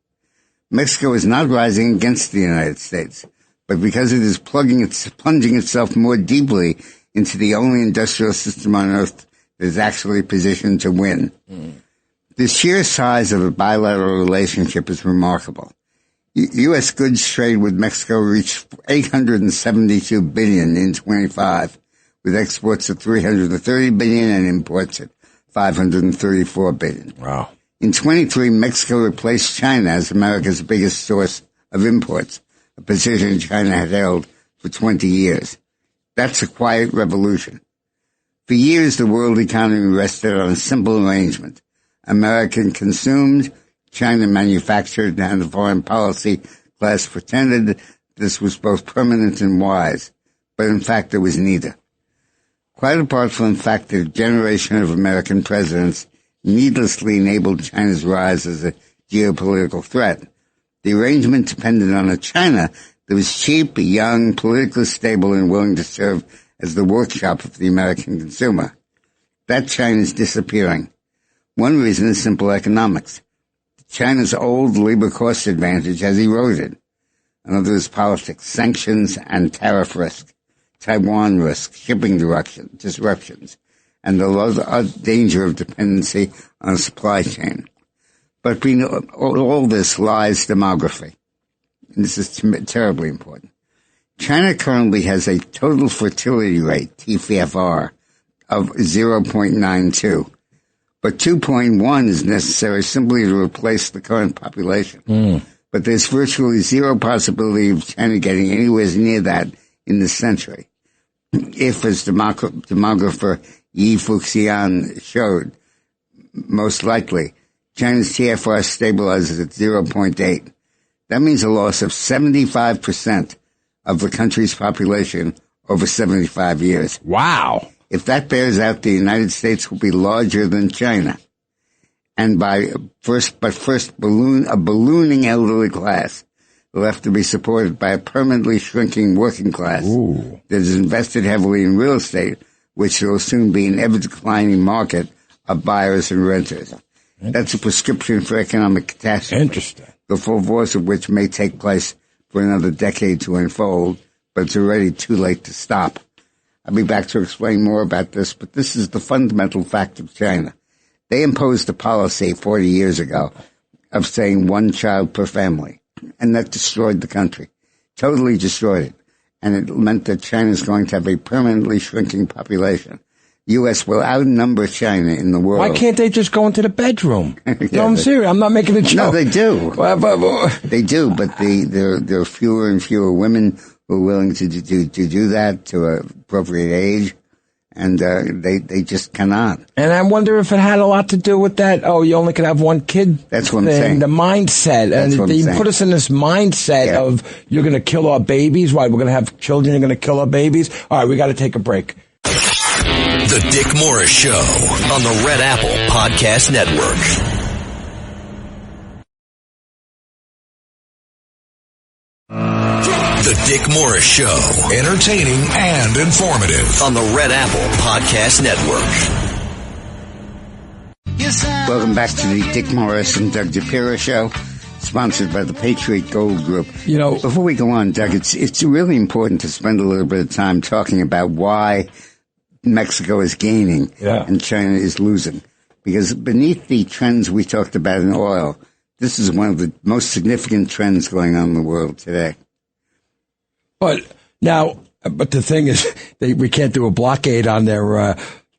Mexico is not rising against the United States, but because it is plunging itself more deeply into the only industrial system on Earth that is actually positioned to win. The sheer size of a bilateral relationship is remarkable. U.S. goods trade with Mexico reached $872 billion in 25, with exports of $330 billion and imports at $534 billion. Wow. In 23, Mexico replaced China as America's biggest source of imports, a position China had held for 20 years. That's a quiet revolution. For years, the world economy rested on a simple arrangement. American consumed, China manufactured, and the foreign policy class pretended this was both permanent and wise. But in fact, it was neither. Quite apart from the fact that a generation of American presidents needlessly enabled China's rise as a geopolitical threat, the arrangement depended on a China that was cheap, young, politically stable, and willing to serve as the workshop of the American consumer. That China is disappearing. One reason is simple economics. China's old labor cost advantage has eroded. Another is politics, sanctions, and tariff risk, Taiwan risk, shipping disruptions. and the danger of dependency on a supply chain. But between all this lies demography. And this is terribly important. China currently has a total fertility rate, TFR, of 0.92. But 2.1 is necessary simply to replace the current population. But there's virtually zero possibility of China getting anywhere near that in this century. If, as demographer Yi Fuxian showed, most likely, China's TFR stabilizes at 0.8. That means a loss of 75% of the country's population over 75 years. Wow. If that bears out, the United States will be larger than China. And a ballooning elderly class will have to be supported by a permanently shrinking working class that is invested heavily in real estate, which will soon be an ever-declining market of buyers and renters. That's a prescription for economic catastrophe. Interesting. The full force of which may take place for another decade to unfold, but it's already too late to stop. I'll be back to explain more about this, but this is the fundamental fact of China. They imposed a policy 40 years ago of saying one child per family, and that destroyed the country, totally destroyed it. And it meant that China is going to have a permanently shrinking population. The U.S. will outnumber China in the world. Why can't they just go into the bedroom? No, I'm serious. I'm not making a joke. No, they do. They do, but there are fewer and fewer women who are willing to do that to an appropriate age, and they just cannot. And I wonder if it had a lot to do with that. Oh, you only could have one kid. That's what I'm saying. The mindset, That's and what I'm they saying. put us in this mindset of you're going to kill our babies. Why? We're going to have children. You're going to kill our babies. All right, we got to take a break. The Dick Morris Show on the Red Apple Podcast Network. The Dick Morris Show, entertaining and informative on the Red Apple Podcast Network. Welcome back to the Dick Morris and Doug Dipierro Show, sponsored by the Patriot Gold Group. You know, before we go on, Doug, it's really important to spend a little bit of time talking about why Mexico is gaining and China is losing. Because beneath the trends we talked about in oil, this is one of the most significant trends going on in the world today. But the thing is, we can't do a blockade on their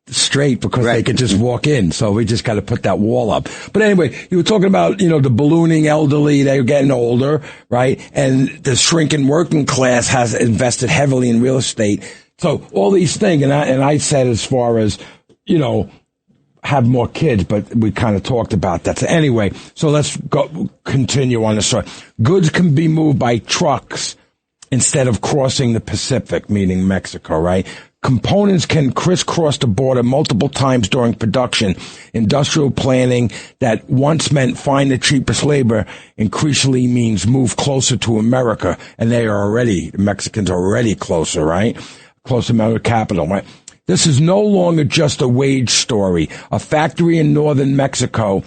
strait because they could just walk in. So we just got to put that wall up. But anyway, you were talking about, the ballooning elderly. They're getting older, right? And the shrinking working class has invested heavily in real estate. So all these things, and I said as far as, have more kids, but we kind of talked about that. So anyway, so let's continue on the story. Goods can be moved by trucks instead of crossing the Pacific, meaning Mexico, right? Components can crisscross the border multiple times during production. Industrial planning that once meant find the cheapest labor increasingly means move closer to America. And the Mexicans are already closer, right? Close to American capital, right? This is no longer just a wage story. A factory in northern Mexico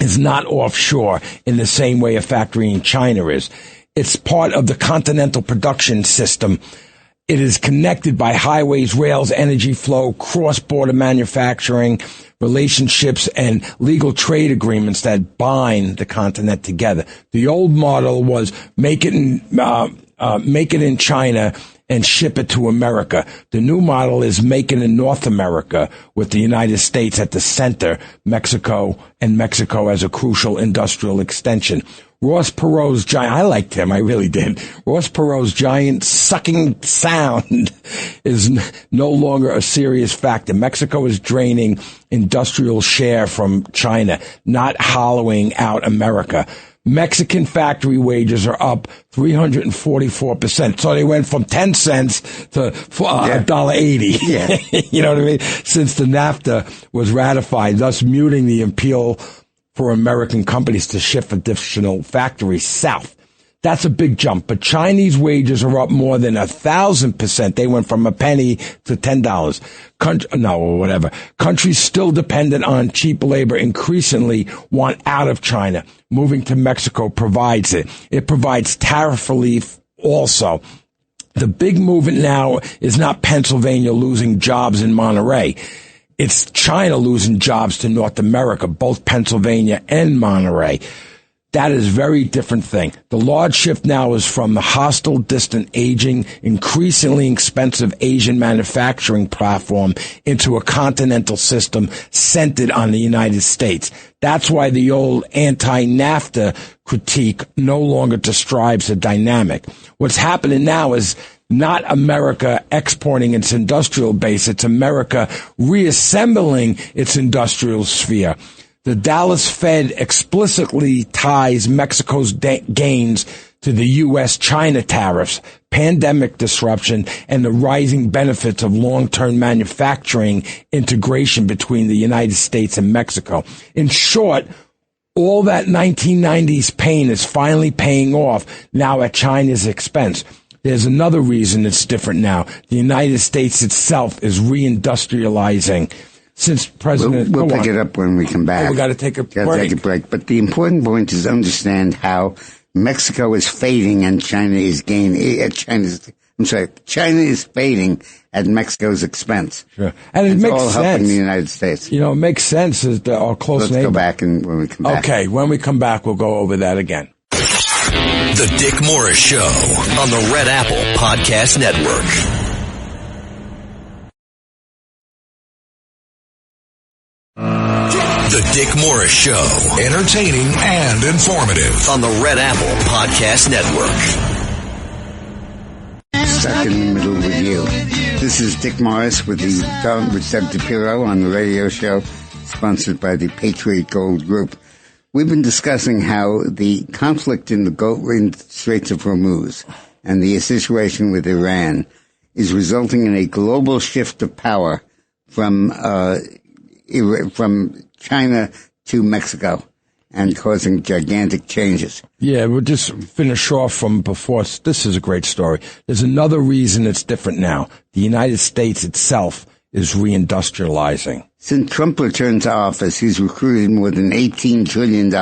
is not offshore in the same way a factory in China is. It's part of the continental production system. It is connected by highways, rails, energy flow, cross-border manufacturing, relationships, and legal trade agreements that bind the continent together. The old model was make it in China and ship it to America. The new model is make it in North America with the United States at the center, Mexico as a crucial industrial extension. Ross Perot's giant, I liked him, I really did. Ross Perot's giant sucking sound is no longer a serious factor. Mexico is draining industrial share from China, not hollowing out America. Mexican factory wages are up 344%. So they went from 10 cents to $1.80. Yeah. You know what I mean? Since the NAFTA was ratified, thus muting the appeal for American companies to shift additional factories south. That's a big jump, but Chinese wages are up more than 1,000%. They went from a penny to $10. Countries still dependent on cheap labor increasingly want out of China. Moving to Mexico provides it. It provides tariff relief also. The big movement now is not Pennsylvania losing jobs in Monterey. it's China losing jobs to North America, both Pennsylvania and Monterey. That is a very different thing. The large shift now is from the hostile, distant, aging, increasingly expensive Asian manufacturing platform into a continental system centered on the United States. That's why the old anti-NAFTA critique no longer describes the dynamic. What's happening now is not America exporting its industrial base. It's America reassembling its industrial sphere. The Dallas Fed explicitly ties Mexico's gains to the U.S.-China tariffs, pandemic disruption, and the rising benefits of long-term manufacturing integration between the United States and Mexico. In short, all that 1990s pain is finally paying off now at China's expense. There's another reason it's different now. The United States itself is reindustrializing. Since President... We'll pick it up when we come back. We got to take a break. But the important point is understand how Mexico is fading and China is gaining. China is fading at Mexico's expense. Sure. And it makes all sense. Helping the United States. You know, it makes sense as our close neighbor. Let's go back and when we come back. Okay, when we come back, we'll go over that again. The Dick Morris Show on the Red Apple Podcast Network. The Dick Morris Show, entertaining and informative on the Red Apple Podcast Network. Stuck in the middle with you. This is Dick Morris with Doug Dipierro on the radio show, sponsored by the Patriot Gold Group. We've been discussing how the conflict in the Straits of Hormuz and the situation with Iran is resulting in a global shift of power from China to Mexico and causing gigantic changes. Yeah, we'll just finish off from before. This is a great story. There's another reason it's different now. The United States itself is reindustrializing. Since Trump returned to office, he's recruited more than $18 trillion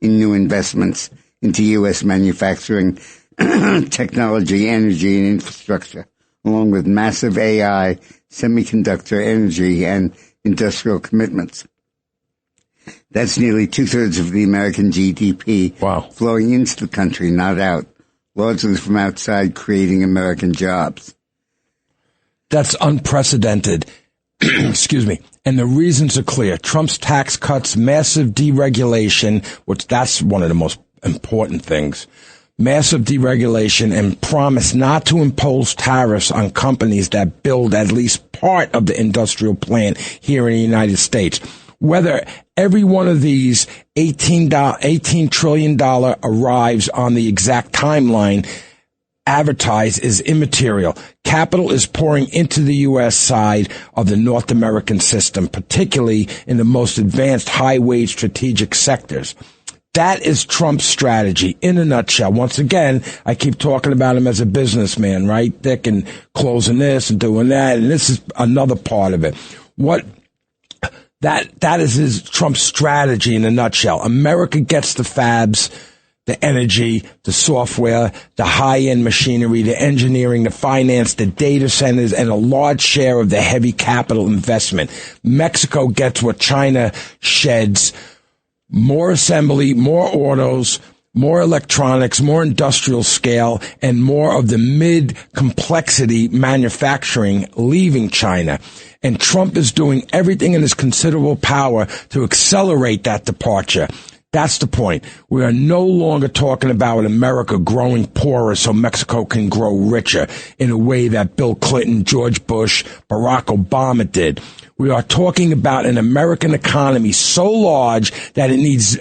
in new investments into U.S. manufacturing, technology, energy, and infrastructure, along with massive AI, semiconductor, energy, and industrial commitments. That's nearly 2/3 of the American GDP flowing into the country, not out, largely from outside, creating American jobs. That's unprecedented. Excuse me. And the reasons are clear. Trump's tax cuts, massive deregulation, which that's one of the most important things. Massive deregulation and promise not to impose tariffs on companies that build at least part of the industrial plant here in the United States. Whether every one of these $18 trillion arrives on the exact timeline advertised is immaterial. Capital is pouring into the U.S. side of the North American system, particularly in the most advanced high-wage strategic sectors. That is Trump's strategy in a nutshell. Once again, I keep talking about him as a businessman, right, Dick, and closing this and doing that, and this is another part of it. That is his Trump strategy in a nutshell. America gets the fabs, the energy, the software, the high-end machinery, the engineering, the finance, the data centers, and a large share of the heavy capital investment. Mexico gets what China sheds: more assembly, more autos, more electronics, more industrial scale, and more of the mid-complexity manufacturing leaving China. And Trump is doing everything in his considerable power to accelerate that departure. That's the point. We are no longer talking about America growing poorer so Mexico can grow richer in a way that Bill Clinton, George Bush, Barack Obama did. We are talking about an American economy so large that it needs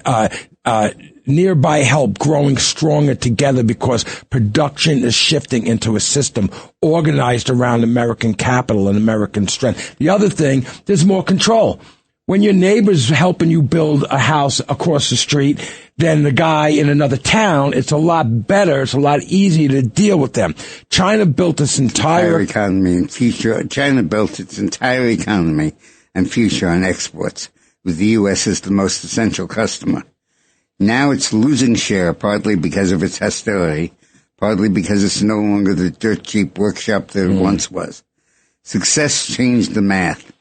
nearby help growing stronger together because production is shifting into a system organized around American capital and American strength. The other thing, there's more control. When your neighbor's helping you build a house across the street than the guy in another town, it's a lot better. It's a lot easier to deal with them. China built its entire economy and future. China built its entire economy and future on exports, with the U.S. as the most essential customer. Now it's losing share, partly because of its hostility, partly because it's no longer the dirt cheap workshop that it once was. Success changed the math.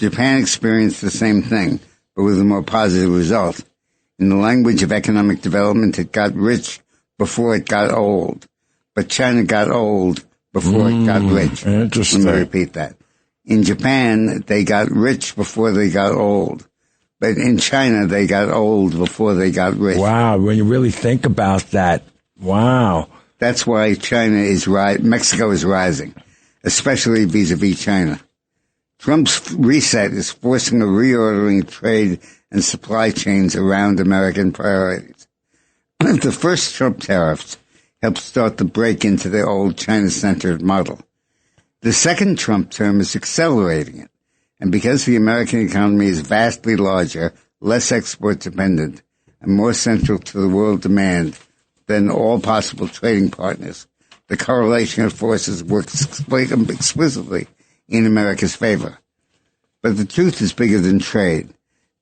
Japan experienced the same thing, but with a more positive result. In the language of economic development, it got rich before it got old. But China got old before it got rich. Interesting. Let me repeat that. In Japan, they got rich before they got old. But in China, they got old before they got rich. Wow, when you really think about that, wow. That's why Mexico is rising, especially vis-a-vis China. Trump's reset is forcing a reordering of trade and supply chains around American priorities. The first Trump tariffs helped start the break into the old China-centered model. The second Trump term is accelerating it. And because the American economy is vastly larger, less export-dependent, and more central to the world demand than all possible trading partners, the correlation of forces works explicitly in America's favor. But the truth is bigger than trade.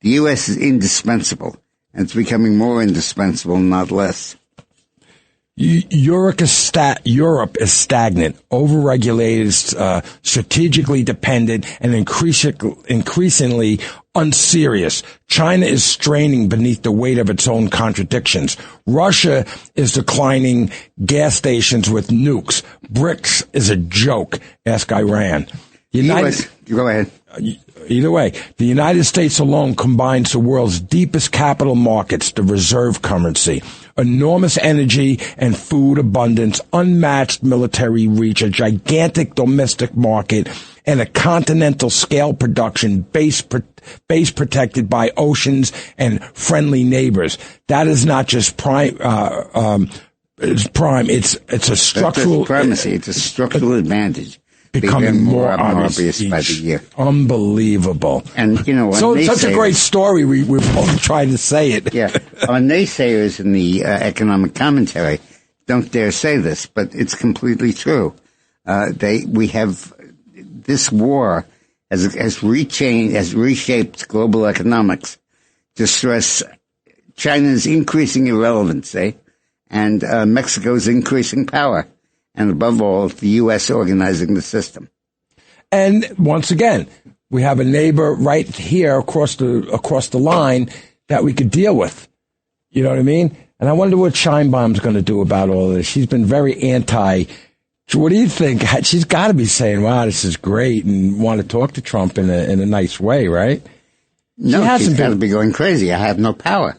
The U.S. is indispensable, and it's becoming more indispensable, not less. Europe is stagnant, overregulated, strategically dependent, and increasingly unserious. China is straining beneath the weight of its own contradictions. Russia is declining gas stations with nukes. BRICS is a joke. Ask Iran. Go ahead. Either way, the United States alone combines the world's deepest capital markets, the reserve currency, enormous energy and food abundance, unmatched military reach, a gigantic domestic market, and a continental scale production base protected by oceans and friendly neighbors. That is not just prime. It's prime. It's a structural primacy. It's a structural advantage. Becoming more obvious by the year. Unbelievable. And, you know, so it's such a great story. We're both trying to say it. Yeah. Our naysayers in the economic commentary don't dare say this, but it's completely true. This war has reshaped global economics to stress China's increasing irrelevancy and Mexico's increasing power. And above all, the U.S. organizing the system. And once again, we have a neighbor right here across the line that we could deal with. You know what I mean? And I wonder what Scheinbaum's going to do about all of this. She's been very anti. What do you think? She's got to be saying, "Wow, this is great," and want to talk to Trump in a nice way, right? No, she's got to be going crazy. I have no power.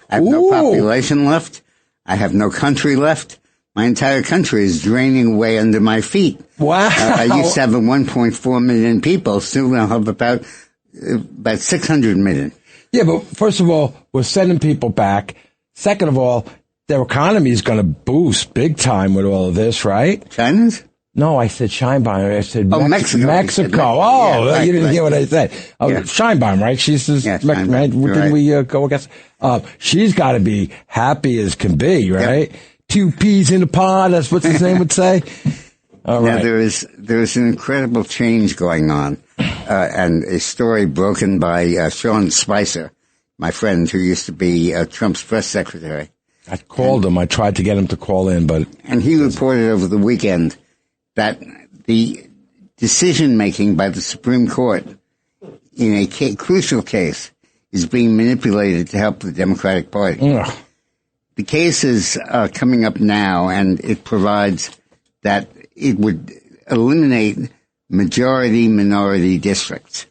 I have no population left. I have no country left. My entire country is draining away under my feet. Wow. I used to have 1.4 million people. Soon I'll have about 600 million. Yeah, but first of all, we're sending people back. Second of all, their economy is going to boost big time with all of this, right? China's? No, I said Scheinbaum. I said Mexico. Mexico. Yeah, you didn't hear what I said. Yeah. Scheinbaum, right? She's this, right? Didn't we go against? She's got to be happy as can be, right? Yep. 2 peas in a pod. That's what his name would say. All right. Now, there is an incredible change going on, and a story broken by Sean Spicer, my friend who used to be Trump's press secretary. I called him. I tried to get him to call in, but... And he reported over the weekend that the decision-making by the Supreme Court in a crucial case is being manipulated to help the Democratic Party. Ugh. The case is coming up now, and it provides that it would eliminate majority-minority districts.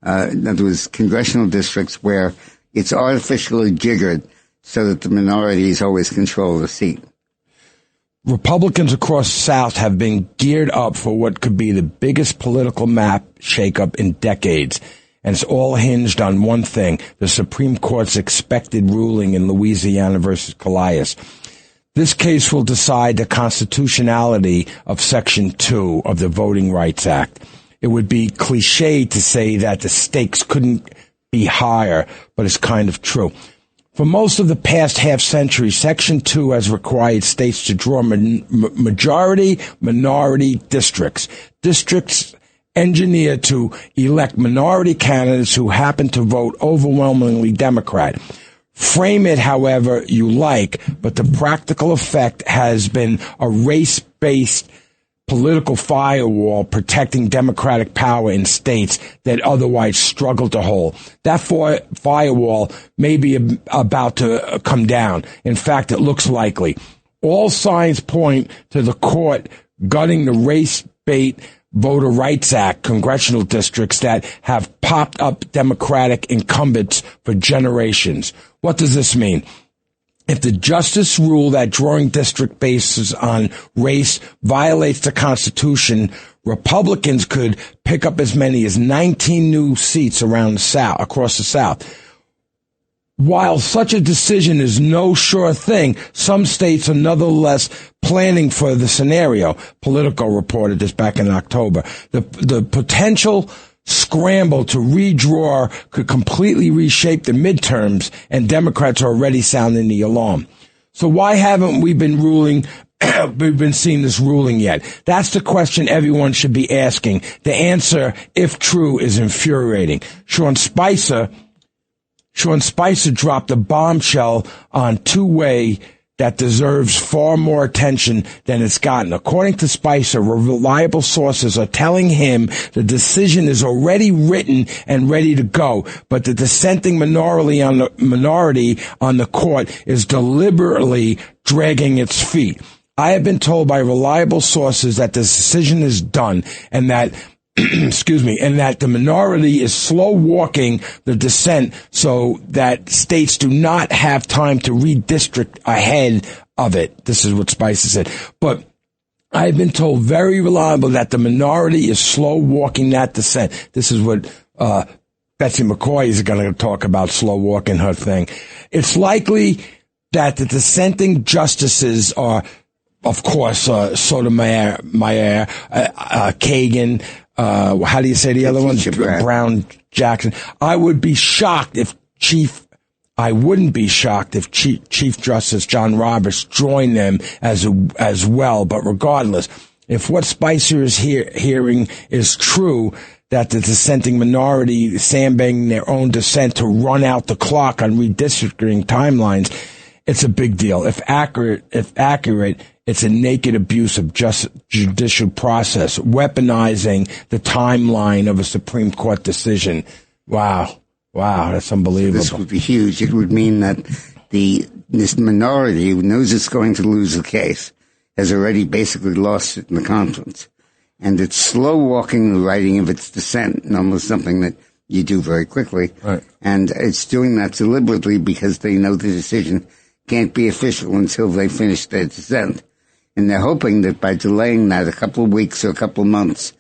In other words, congressional districts where it's artificially jiggered so that the minorities always control the seat. Republicans across the South have been geared up for what could be the biggest political map shakeup in decades. And it's all hinged on one thing, the Supreme Court's expected ruling in Louisiana versus Calais. This case will decide the constitutionality of Section 2 of the Voting Rights Act. It would be cliche to say that the stakes couldn't be higher, but it's kind of true. For most of the past half century, Section 2 has required states to draw majority-minority districts. Districts engineered to elect minority candidates who happen to vote overwhelmingly Democrat. Frame it however you like, but the practical effect has been a race-based political firewall protecting democratic power in states that otherwise struggle to hold. That firewall may be about to come down. In fact, it looks likely. All signs point to the court gutting the race-bait Voter Rights Act congressional districts that have popped up Democratic incumbents for generations. What does this mean? If the justice rule that drawing district bases on race violates the Constitution, Republicans could pick up as many as 19 new seats around the South, across the South. While such a decision is no sure thing, some states are nonetheless planning for the scenario. Politico reported this back in October. The potential scramble to redraw could completely reshape the midterms, and Democrats are already sounding the alarm. So why haven't we been seeing this ruling yet? That's the question everyone should be asking. The answer, if true, is infuriating. Sean Spicer dropped a bombshell on two-way that deserves far more attention than it's gotten. According to Spicer, reliable sources are telling him the decision is already written and ready to go, but the dissenting minority on the court is deliberately dragging its feet. I have been told by reliable sources that the decision is done and that and that the minority is slow walking the dissent so that states do not have time to redistrict ahead of it. This is what Spicer said. But I've been told very reliable that the minority is slow walking that dissent. This is what Betsy McCoy is going to talk about, slow walking her thing. It's likely that the dissenting justices are, of course, Sotomayor, Kagan, how do you say the other one? Brown, Jackson. I wouldn't be shocked if Chief Justice John Roberts joined them as well. But regardless, if what Spicer is hearing is true, that the dissenting minority sandbagging their own dissent to run out the clock on redistricting timelines, it's a big deal. If accurate, it's a naked abuse of judicial process, weaponizing the timeline of a Supreme Court decision. Wow, that's unbelievable. This would be huge. It would mean that this minority who knows it's going to lose the case has already basically lost it in the conference. And it's slow walking the writing of its dissent, almost something that you do very quickly. Right. And it's doing that deliberately because they know the decision can't be official until they finish their dissent. And they're hoping that by delaying that a couple of weeks or a couple of months,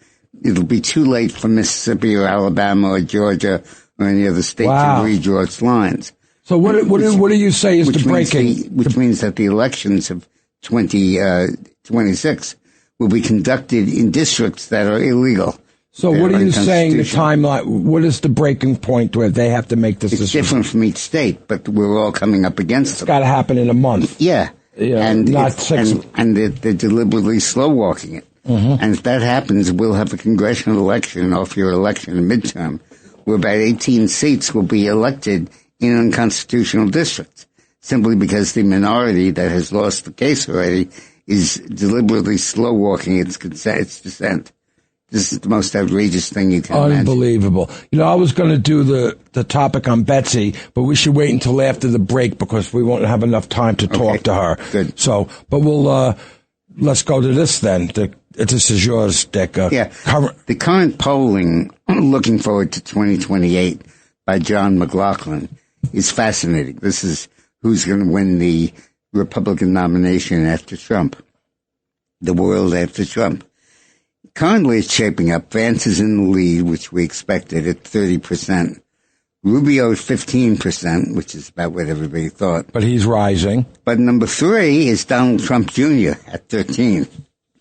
it'll be too late for Mississippi or Alabama or Georgia or any other state to redraw its lines. So what do you say is the breaking? Which means that the elections of 2026 will be conducted in districts that are illegal. So what are you saying the timeline? What is the breaking point where they have to make this decision? It's different from each state, but we're all coming up against them. It's got to happen in a month. Yeah. And not 6. And they're deliberately slow walking it. Mm-hmm. And if that happens, we'll have a congressional election, or if your election a midterm, where about 18 seats will be elected in unconstitutional districts, simply because the minority that has lost the case already is deliberately slow walking its dissent. This is the most outrageous thing you can imagine. Unbelievable. I was going to do the topic on Betsy, but we should wait until after the break because we won't have enough time to talk to her. Good. So, but we'll, let's go to this then. This is yours, Dick. The current polling, looking forward to 2028 by John McLaughlin, is fascinating. This is who's going to win the Republican nomination after Trump, the world after Trump. Currently, it's shaping up. Vance is in the lead, which we expected, at 30%. Rubio at 15%, which is about what everybody thought. But he's rising. But number 3 is Donald Trump Jr. at 13.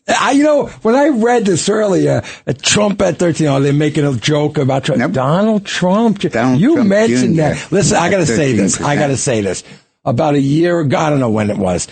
When I read this earlier, Trump at 13, they're making a joke about Trump. Nope. Donald Trump. Trump mentioned Jr. that. Listen, I got to say this. About a year ago, I don't know when it was,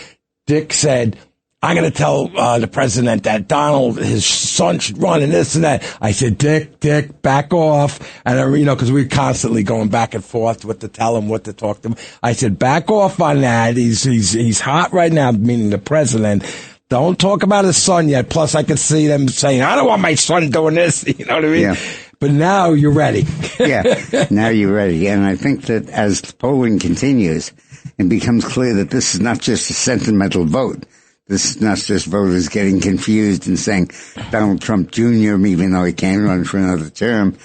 Dick said, I'm going to tell the president that Donald, his son, should run and this and that. I said, Dick, back off. And, because we're constantly going back and forth what to tell him, what to talk to him. I said, back off on that. He's hot right now, meaning the president. Don't talk about his son yet. Plus, I could see them saying, I don't want my son doing this. You know what I mean? Yeah. But now you're ready. Yeah, now you're ready. And I think that as polling continues, it becomes clear that this is not just a sentimental vote. This is not just voters getting confused and saying Donald Trump Jr., even though he can't run for another term.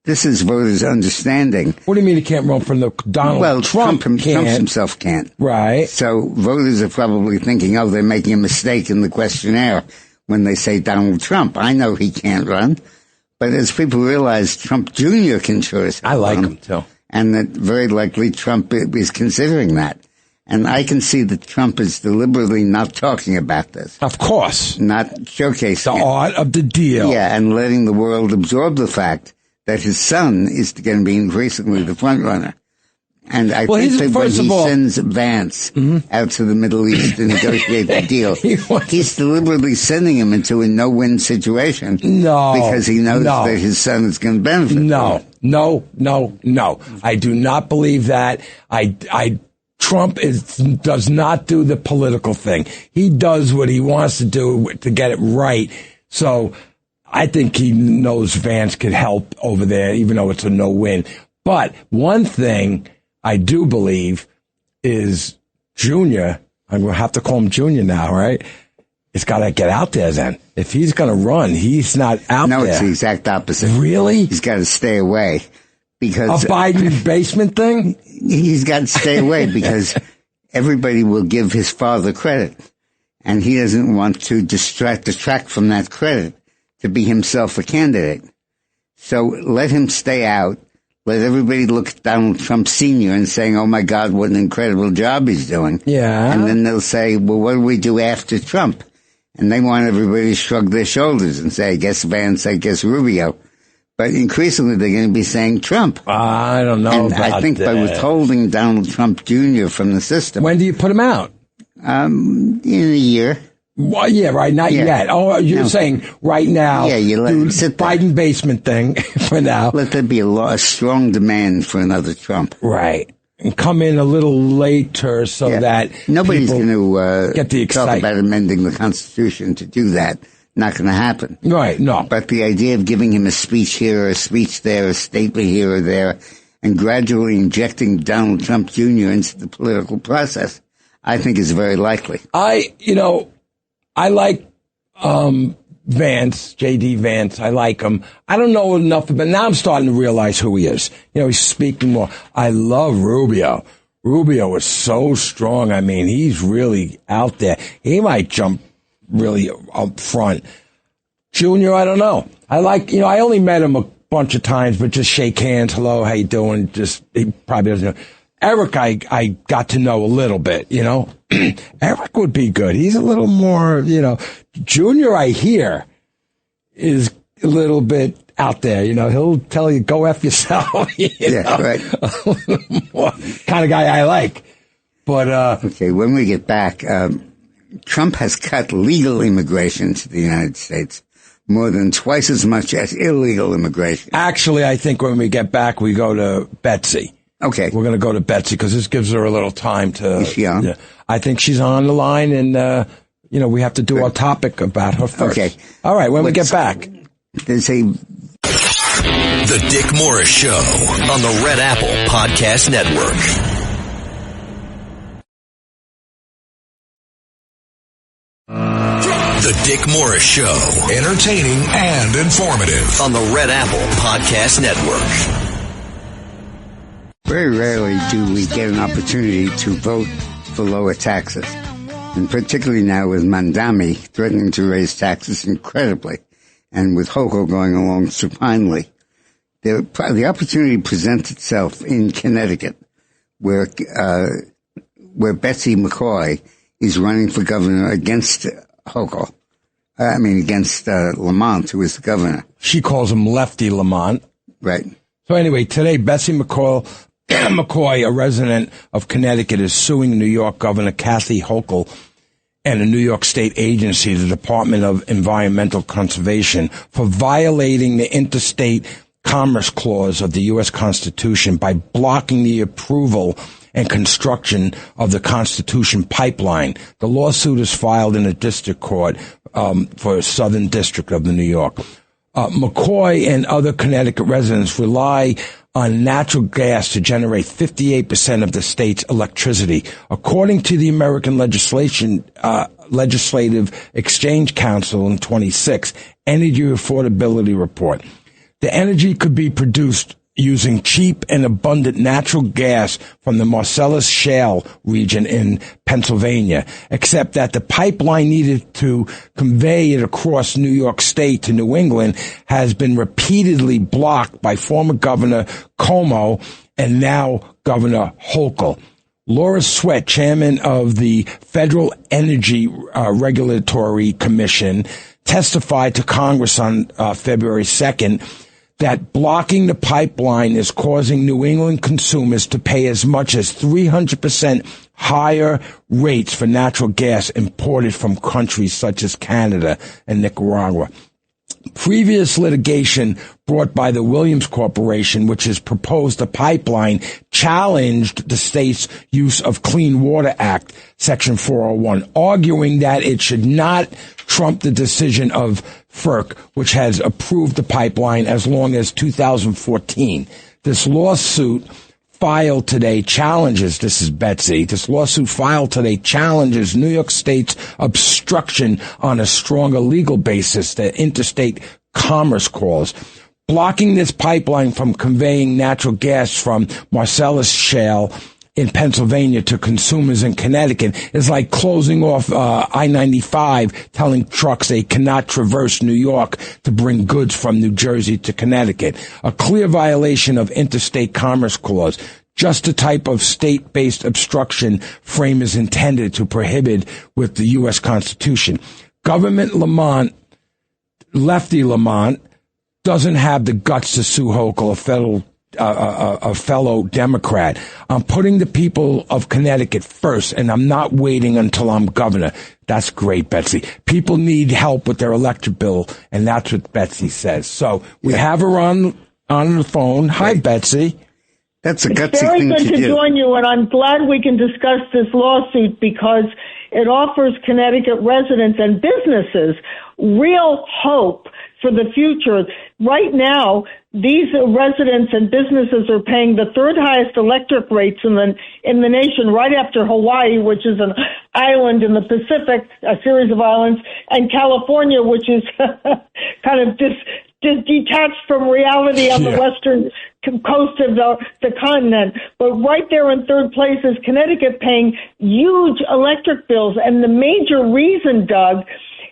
This is voters understanding. What do you mean he can't run from the Donald well, Trump himself can't. Right. So voters are probably thinking, oh, they're making a mistake in the questionnaire when they say Donald Trump. I know he can't run. But as people realize, Trump Jr. can sure I like him, too. And that very likely Trump is considering that. And I can see that Trump is deliberately not talking about this. Of course. Not showcasing the art of the deal. Yeah, and letting the world absorb the fact that his son is going to be increasingly the front runner. And I think that when he sends Vance out to the Middle East to negotiate the deal, he's deliberately sending him into a no-win situation. No. Because he knows that his son is going to benefit from it. No. I do not believe that. Trump does not do the political thing. He does what he wants to do to get it right. So I think he knows Vance could help over there, even though it's a no-win. But one thing I do believe is Junior, I'm going to have to call him Junior now, right? It's got to get out there then. If he's going to run, he's not out there. No, it's the exact opposite. Really? He's got to stay away. Because a Biden basement thing? He's got to stay away because everybody will give his father credit. And he doesn't want to detract from that credit to be himself a candidate. So let him stay out. Let everybody look at Donald Trump Sr. and saying, oh, my God, what an incredible job he's doing. Yeah. And then they'll say, well, what do we do after Trump? And they want everybody to shrug their shoulders and say, I guess Vance, I guess Rubio. But increasingly, they're going to be saying Trump. I don't know and about I think that. by withholding Donald Trump Jr. from the system. When do you put him out? In a year. Well, yeah, right. Not yet. Oh, you're saying right now. Yeah, you let him sit there. Biden basement thing for now. Let there be a strong demand for another Trump. Right. And come in a little later so that nobody's going to get the talk about amending the Constitution to do that. Not going to happen. Right, no. But the idea of giving him a speech here or a speech there, a statement here or there, and gradually injecting Donald Trump Jr. into the political process, I think is very likely. I like Vance, J.D. Vance. I like him. I don't know enough, but now I'm starting to realize who he is. He's speaking more. I love Rubio. Rubio is so strong. I mean, he's really out there. He might jump really up front. Junior, I don't know. I like, I only met him a bunch of times, but just shake hands. Hello, how you doing? He probably doesn't know. Eric, I got to know a little bit, Eric would be good. He's a little more, Junior, I hear, is a little bit out there. He'll tell you, go F yourself. Right. Kind of guy I like. But, okay, when we get back, Trump has cut legal immigration to the United States more than twice as much as illegal immigration. Actually, I think when we get back, we go to Betsy. Okay. We're going to go to Betsy because this gives her a little time to... Is she on? Yeah, I think she's on the line and, we have to do our topic about her first. Okay. All right, when we get back. There's a... The Dick Morris Show on the Red Apple Podcast Network. The Dick Morris Show. Entertaining and informative on the Red Apple Podcast Network. Very rarely do we get an opportunity to vote for lower taxes. And particularly now with Mandami threatening to raise taxes incredibly and with Hochul going along supinely. The opportunity presents itself in Connecticut where Betsy McCoy is running for governor against Hochul. Against Lamont, who is the governor. She calls him Lefty Lamont. Right. So anyway, today, Betsy McCoy, a resident of Connecticut, is suing New York Governor Kathy Hochul and a New York State agency, the Department of Environmental Conservation, for violating the Interstate Commerce Clause of the U.S. Constitution by blocking the approval and construction of the Constitution Pipeline. The lawsuit is filed in a district court for Southern District of New York. McCoy and other Connecticut residents rely on natural gas to generate 58% of the state's electricity. According to the American Legislative Exchange Council in 26 Energy Affordability Report, the energy could be produced using cheap and abundant natural gas from the Marcellus Shale region in Pennsylvania, except that the pipeline needed to convey it across New York State to New England has been repeatedly blocked by former Governor Cuomo and now Governor Hochul. Laura Sweat, chairman of the Federal Energy Regulatory Commission, testified to Congress on February 2nd that blocking the pipeline is causing New England consumers to pay as much as 300% higher rates for natural gas imported from countries such as Canada and Nicaragua. Previous litigation brought by the Williams Corporation, which has proposed a pipeline, challenged the state's use of Clean Water Act, Section 401, arguing that it should not trump the decision of FERC, which has approved the pipeline as long as 2014. This lawsuit filed today challenges, this is Betsy, this lawsuit filed today challenges New York State's obstruction on a stronger legal basis, the Interstate Commerce Clause. Blocking this pipeline from conveying natural gas from Marcellus Shale in Pennsylvania to consumers in Connecticut is like closing off I-95, telling trucks they cannot traverse New York to bring goods from New Jersey to Connecticut. A clear violation of Interstate Commerce Clause, just the type of state-based obstruction framers intended to prohibit with the U.S. Constitution. Government Lefty Lamont doesn't have the guts to sue Hochul, a fellow Democrat. I'm putting the people of Connecticut first, and I'm not waiting until I'm governor. That's great, Betsy. People need help with their electric bill, and that's what Betsy says. So we have her on the phone. Hi, Betsy. That's a gutsy thing to do. It's very good to join you, and I'm glad we can discuss this lawsuit because it offers Connecticut residents and businesses real hope for the future. Right now, these residents and businesses are paying the third highest electric rates in the nation, right after Hawaii, which is an island in the Pacific, a series of islands, and California, which is kind of detached from reality on the western coast of the continent. But right there in third place is Connecticut, paying huge electric bills. And the major reason, Doug,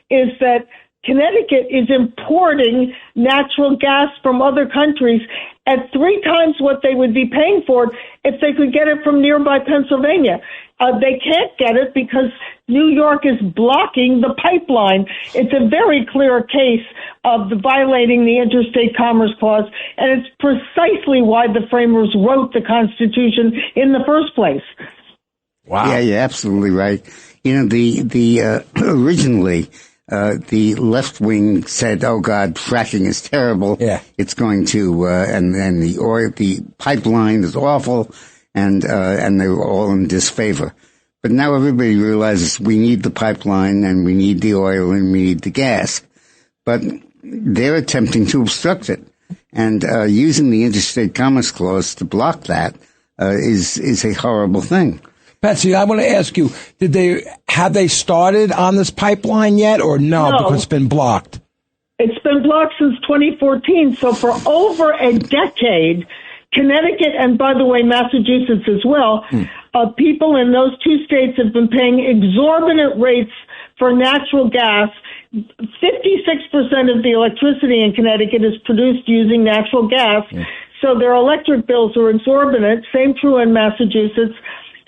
is that Connecticut is importing natural gas from other countries at 3 times what they would be paying for it if they could get it from nearby Pennsylvania. They can't get it because New York is blocking the pipeline. It's a very clear case of violating the Interstate Commerce Clause, and it's precisely why the framers wrote the Constitution in the first place. Wow. Yeah, you're absolutely right. You know, the originally, the left wing said, "Oh God, fracking is terrible. Yeah. It's going to, and the pipeline is awful, and they were all in disfavor." But now everybody realizes we need the pipeline, and we need the oil, and we need the gas. But they're attempting to obstruct it, and using the Interstate Commerce Clause to block that is a horrible thing. Betsy, I want to ask you, have they started on this pipeline yet, or no, because it's been blocked? It's been blocked since 2014. So for over a decade, Connecticut, and by the way, Massachusetts as well, people in those 2 states have been paying exorbitant rates for natural gas. 56% of the electricity in Connecticut is produced using natural gas. So their electric bills are exorbitant. Same true in Massachusetts.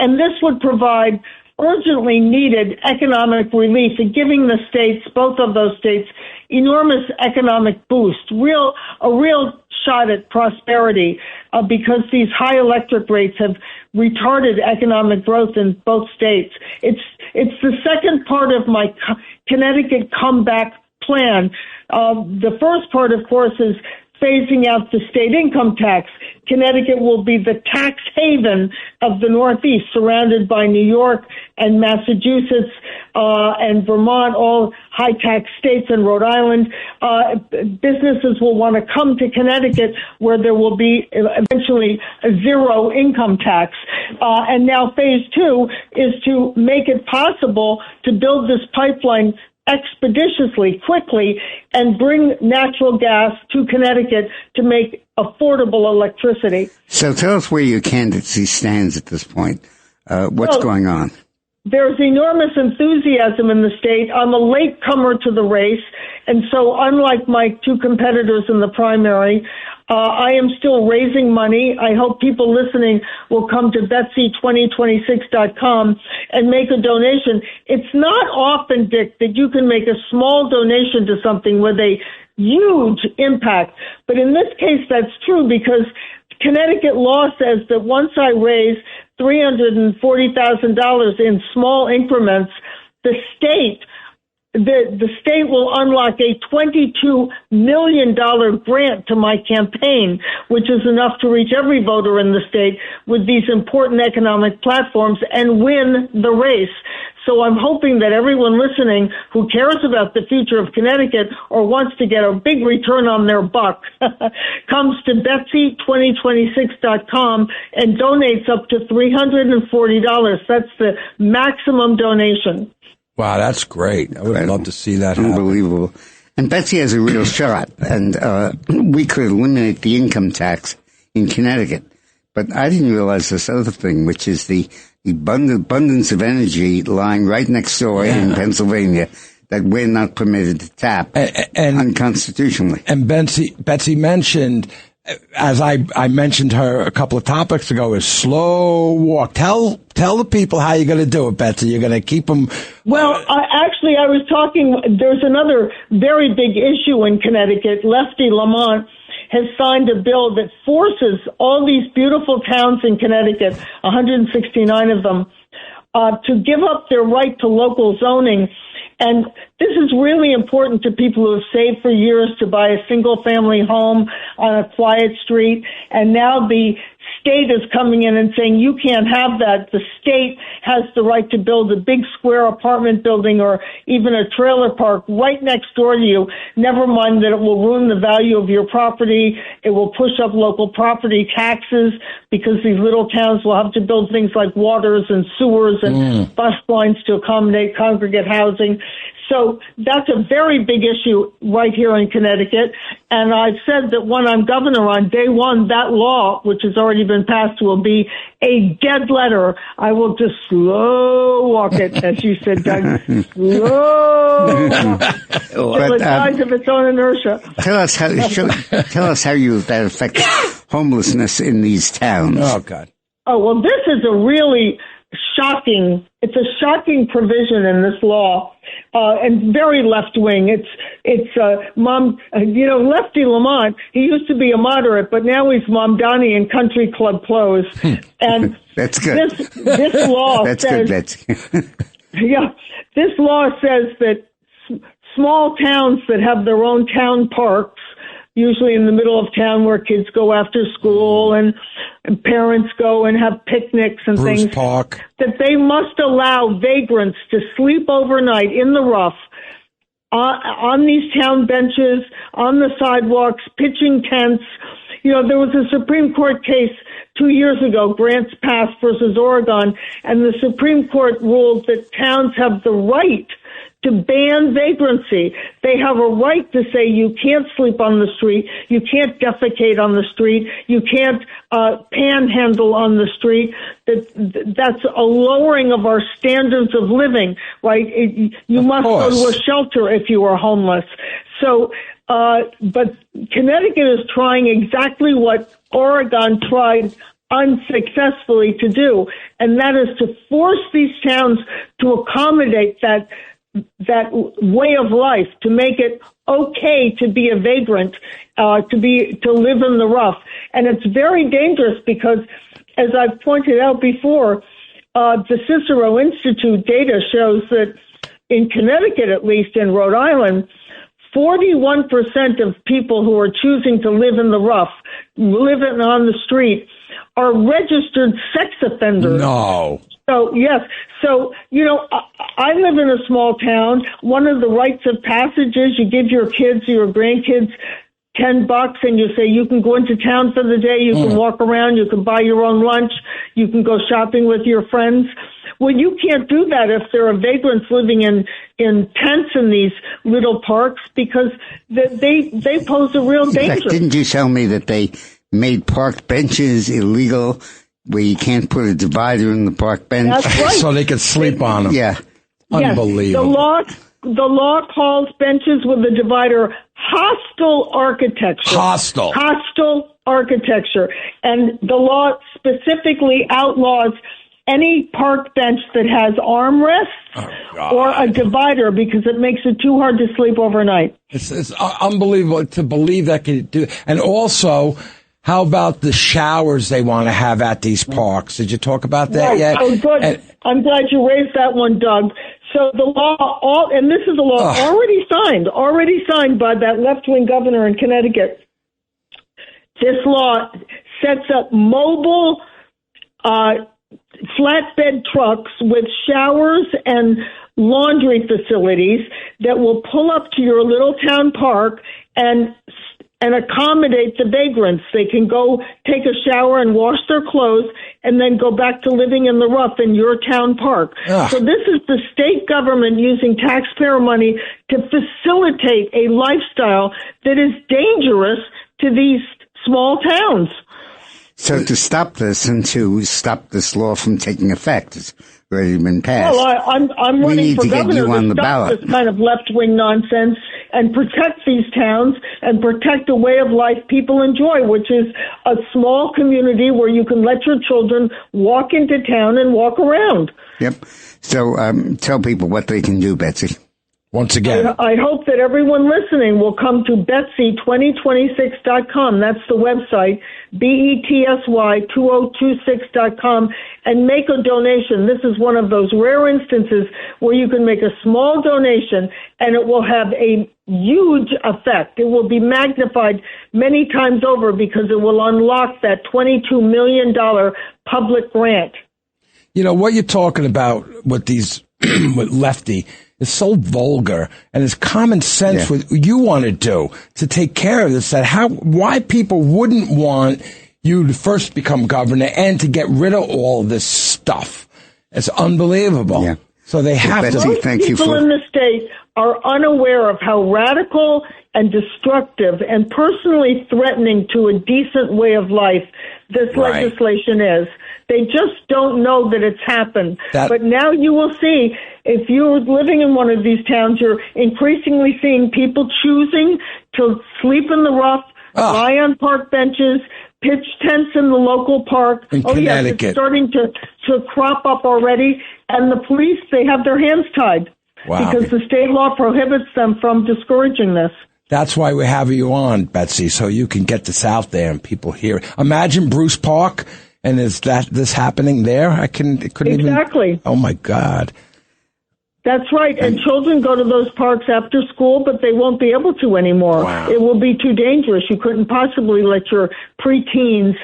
And this would provide urgently needed economic relief and giving the states, both of those states, enormous economic boost, a real shot at prosperity, because these high electric rates have retarded economic growth in both states. It's the second part of my Connecticut comeback plan. The first part, of course, is phasing out the state income tax. Connecticut will be the tax haven of the Northeast, surrounded by New York and Massachusetts and Vermont, all high-tax states, and Rhode Island. Businesses will want to come to Connecticut, where there will be eventually a zero income tax. And now phase 2 is to make it possible to build this pipeline expeditiously, quickly, and bring natural gas to Connecticut to make affordable electricity. So tell us where your candidacy stands at this point. What's going on? There's enormous enthusiasm in the state. I'm a latecomer to the race, and so unlike my two competitors in the primary, I am still raising money. I hope people listening will come to Betsy2026.com and make a donation. It's not often, Dick, that you can make a small donation to something with a huge impact. But in this case, that's true, because Connecticut law says that once I raise $340,000 in small increments, the state will unlock a $22 million grant to my campaign, which is enough to reach every voter in the state with these important economic platforms and win the race. So I'm hoping that everyone listening who cares about the future of Connecticut or wants to get a big return on their buck comes to Betsy2026.com and donates up to $340. That's the maximum donation. Wow, that's great. I would love to see that happen. Unbelievable. And Betsy has a real shot, and we could eliminate the income tax in Connecticut. But I didn't realize this other thing, which is the abundance of energy lying right next door in Pennsylvania that we're not permitted to tap unconstitutionally. And Betsy mentioned, as I mentioned her a couple of topics ago, is slow walk. Tell the people how you're going to do it, Betsy. You're going to keep them. Well, I was talking. There's another very big issue in Connecticut. Lefty Lamont has signed a bill that forces all these beautiful towns in Connecticut, 169 of them, to give up their right to local zoning. And this is really important to people who have saved for years to buy a single-family home on a quiet street. And now the state is coming in and saying, you can't have that. The state has the right to build a big square apartment building or even a trailer park right next door to you. Never mind that it will ruin the value of your property. It will push up local property taxes because these little towns will have to build things like waters and sewers and bus lines to accommodate congregate housing. So that's a very big issue right here in Connecticut. And I've said that when I'm governor on day one, that law, which has already been passed, will be a dead letter. I will just slow walk it, as you said, Doug. Slow walk it. Till it dies of its own inertia. Tell us how that affects homelessness in these towns. Oh, God. Oh, well, this is a really shocking provision in this law, and very left-wing. It's Lefty Lamont, he used to be a moderate, but now he's Mamdani in country club clothes. And that's good. This law that's says, good, Betsy. This law says that small towns that have their own town parks, usually in the middle of town where kids go after school and parents go and have picnics and Bruce things, Park, that they must allow vagrants to sleep overnight in the rough on these town benches, on the sidewalks, pitching tents. You know, there was a Supreme Court case 2 years ago, Grants Pass versus Oregon, and the Supreme Court ruled that towns have the right to ban vagrancy. They have a right to say you can't sleep on the street, you can't defecate on the street, you can't panhandle on the street. That's a lowering of our standards of living, right? You must go to a shelter if you are homeless. So, but Connecticut is trying exactly what Oregon tried unsuccessfully to do, and that is to force these towns to accommodate that way of life, to make it okay to be a vagrant, to live in the rough. And it's very dangerous because, as I've pointed out before, the Cicero Institute data shows that in Connecticut, at least in Rhode Island, 41% of people who are choosing to live in the rough, living on the street, are registered sex offenders. No. So, yes. So, I live in a small town. One of the rites of passage is you give your kids, your grandkids, $10 and you say you can go into town for the day, you can walk around, you can buy your own lunch, you can go shopping with your friends. Well, you can't do that if there are vagrants living in tents in these little parks because they pose a real danger. Didn't you tell me that they made park benches illegal where you can't put a divider in the park bench? That's right. So they could sleep on them. Yeah. Unbelievable. Yes. The law calls benches with a divider hostile architecture. Hostile architecture. And the law specifically outlaws any park bench that has armrests or a divider because it makes it too hard to sleep overnight. It's unbelievable to believe that could do. And also, how about the showers they want to have at these parks? Did you talk about that yet? Oh, good. I'm glad you raised that one, Doug. So the law, and this is a law already signed by that left-wing governor in Connecticut. This law sets up mobile flatbed trucks with showers and laundry facilities that will pull up to your little town park and accommodate the vagrants. They can go take a shower and wash their clothes and then go back to living in the rough in your town park. So this is the state government using taxpayer money to facilitate a lifestyle that is dangerous to these small towns. So to stop this and to stop this law from taking effect, it's already been passed. Well, I'm running for governor to stop this kind of left-wing nonsense and protect these towns and protect a way of life people enjoy, which is a small community where you can let your children walk into town and walk around. Yep. So tell people what they can do, Betsy. Once again, I hope that everyone listening will come to Betsy2026.com. That's the website, BETSY2026.com, and make a donation. This is one of those rare instances where you can make a small donation and it will have a huge effect. It will be magnified many times over because it will unlock that $22 million public grant. You know, what you're talking about with these, with Lefty, is so vulgar, and it's common sense what you want to do to take care of this, why people wouldn't want you to first become governor and to get rid of all this stuff. It's unbelievable. Yeah. So they have Betsy, to. Thank people you in the state are unaware of how radical and destructive and personally threatening to a decent way of life this legislation is. They just don't know that it's happened. But now you will see, if you're living in one of these towns, you're increasingly seeing people choosing to sleep in the rough, lie on park benches, pitch tents in the local park. In Connecticut. Yes, it's starting to crop up already. And the police, they have their hands tied. Wow. Because the state law prohibits them from discouraging this. That's why we have you on, Betsy, so you can get this out there and people hear it. Imagine Bruce Park. And is this happening there? Exactly. Oh my God. That's right. And children go to those parks after school, but they won't be able to anymore. Wow. It will be too dangerous. You couldn't possibly let your preteens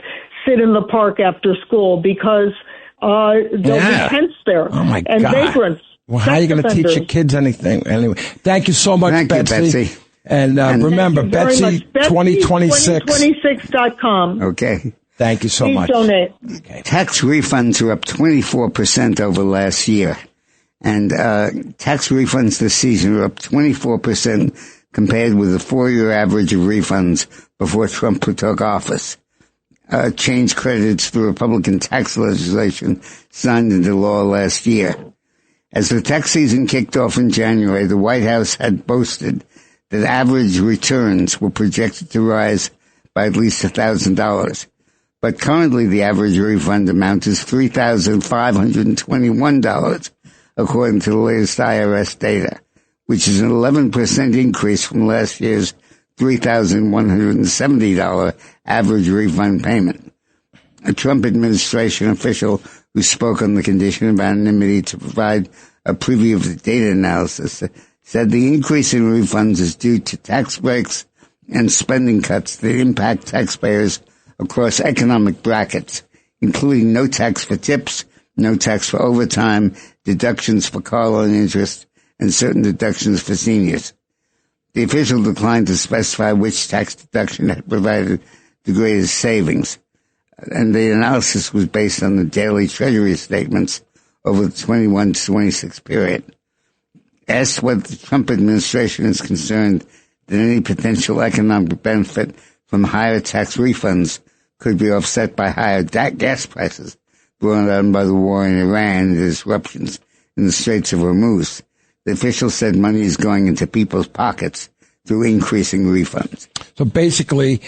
sit in the park after school because there'll be tents there. Oh my God. And vagrants. Well, how are you going to teach your kids anything? Anyway, thank you so much, Betsy. You, Betsy. And remember, Betsy 2026. Betsy2026.com. Okay. Thank you so much. Please donate. Okay. Tax refunds are up 24% over last year. And tax refunds this season are up 24% compared with the 4-year average of refunds before Trump took office. Change credits the Republican tax legislation signed into law last year. As the tax season kicked off in January, the White House had boasted that average returns were projected to rise by at least $1,000. But currently the average refund amount is $3,521, according to the latest IRS data, which is an 11% increase from last year's $3,170 average refund payment. A Trump administration official who spoke on the condition of anonymity to provide a preview of the data analysis said the increase in refunds is due to tax breaks and spending cuts that impact taxpayers across economic brackets, including no tax for tips, no tax for overtime, deductions for car loan interest, and certain deductions for seniors. The official declined to specify which tax deduction had provided the greatest savings, and the analysis was based on the daily Treasury statements over the 21 to 26 period. Asked whether the Trump administration is concerned that any potential economic benefit from higher tax refunds could be offset by higher gas prices brought on by the war in Iran and the disruptions in the Straits of Hormuz, the official said money is going into people's pockets through increasing refunds. So basically,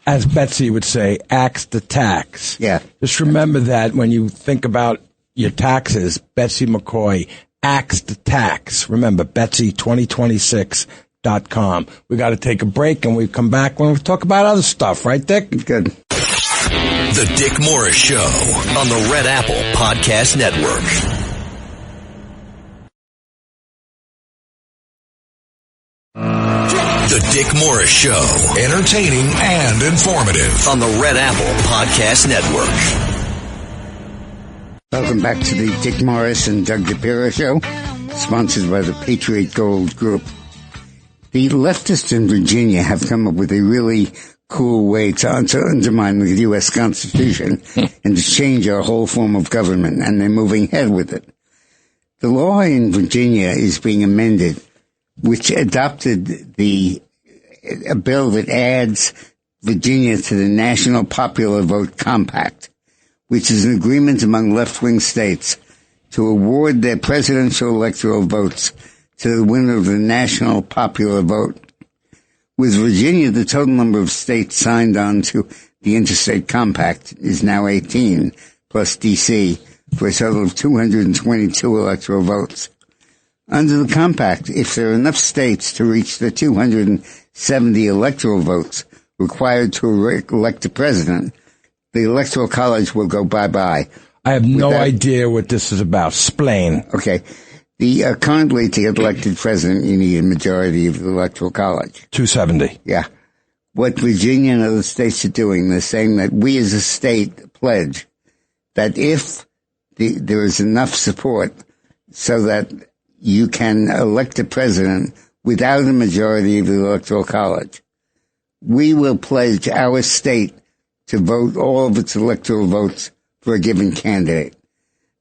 as Betsy would say, axe the tax. Yeah. Just remember that when you think about your taxes, Betsy McCoy, axe the tax. Remember, Betsy2026.com. We got to take a break, and we come back when we talk about other stuff, right, Dick? Good. The Dick Morris Show on the Red Apple Podcast Network. The Dick Morris Show, entertaining and informative on the Red Apple Podcast Network. Welcome back to the Dick Morris and Doug Dipierro Show, sponsored by the Patriot Gold Group. The leftists in Virginia have come up with a really cool way to undermine the U.S. Constitution and to change our whole form of government, and they're moving ahead with it. The law in Virginia is being amended, which adopted a bill that adds Virginia to the National Popular Vote Compact, which is an agreement among left-wing states to award their presidential electoral votes to the winner of the National Popular Vote. With Virginia, the total number of states signed on to the Interstate Compact is now 18, plus D.C., for a total of 222 electoral votes. Under the compact, if there are enough states to reach the 270 electoral votes required to elect a president, the Electoral College will go bye-bye. I have no idea what this is about. Explain. Okay. Currently, to get elected president, you need a majority of the Electoral College. 270. Yeah. What Virginia and other states are doing, they're saying that we as a state pledge that if there is enough support so that you can elect a president without a majority of the Electoral College, we will pledge our state to vote all of its electoral votes for a given candidate.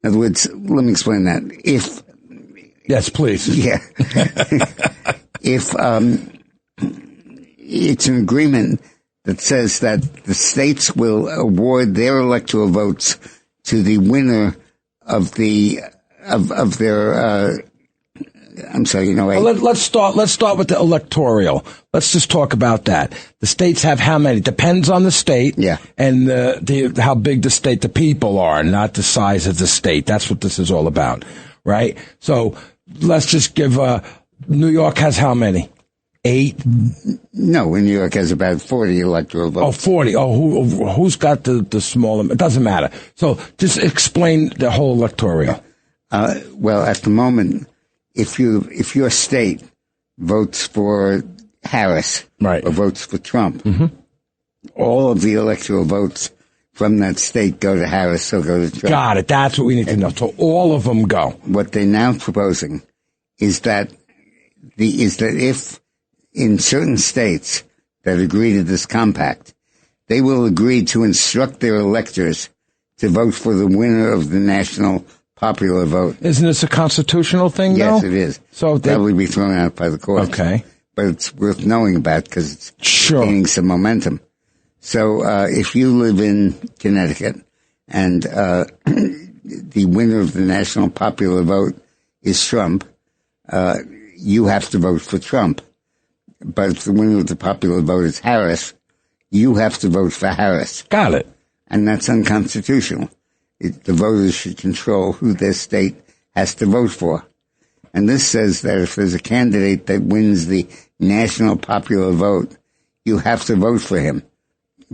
In other words, let me explain that. Yes, please. Yeah. If it's an agreement that says that the states will award their electoral votes to the winner of their I'm sorry, you know. Let's start with the electoral. Let's just talk about that. The states have how many? Depends on the state. Yeah. And how big the state, the people are, not the size of the state. That's what this is all about, right? So let's just give, New York has how many? 8? No, New York has about 40 electoral votes. Oh, 40. Oh, who's got the smaller? It doesn't matter. So just explain the whole electoral. Well, at the moment, if your state votes for Harris, right, or votes for Trump, mm-hmm, all of the electoral votes from that state go to Harris or go to Trump. Got it. That's what we need to know. So all of them go. What they're now proposing is that if in certain states that agree to this compact, they will agree to instruct their electors to vote for the winner of the national popular vote. Isn't this a constitutional thing, Yes, though? it is. So probably be thrown out by the courts. Okay. But it's worth knowing about because it's sure gaining some momentum. So if you live in Connecticut and the winner of the national popular vote is Trump, you have to vote for Trump. But if the winner of the popular vote is Harris, you have to vote for Harris. Got it. And that's unconstitutional. The voters should control who their state has to vote for. And this says that if there's a candidate that wins the national popular vote, you have to vote for him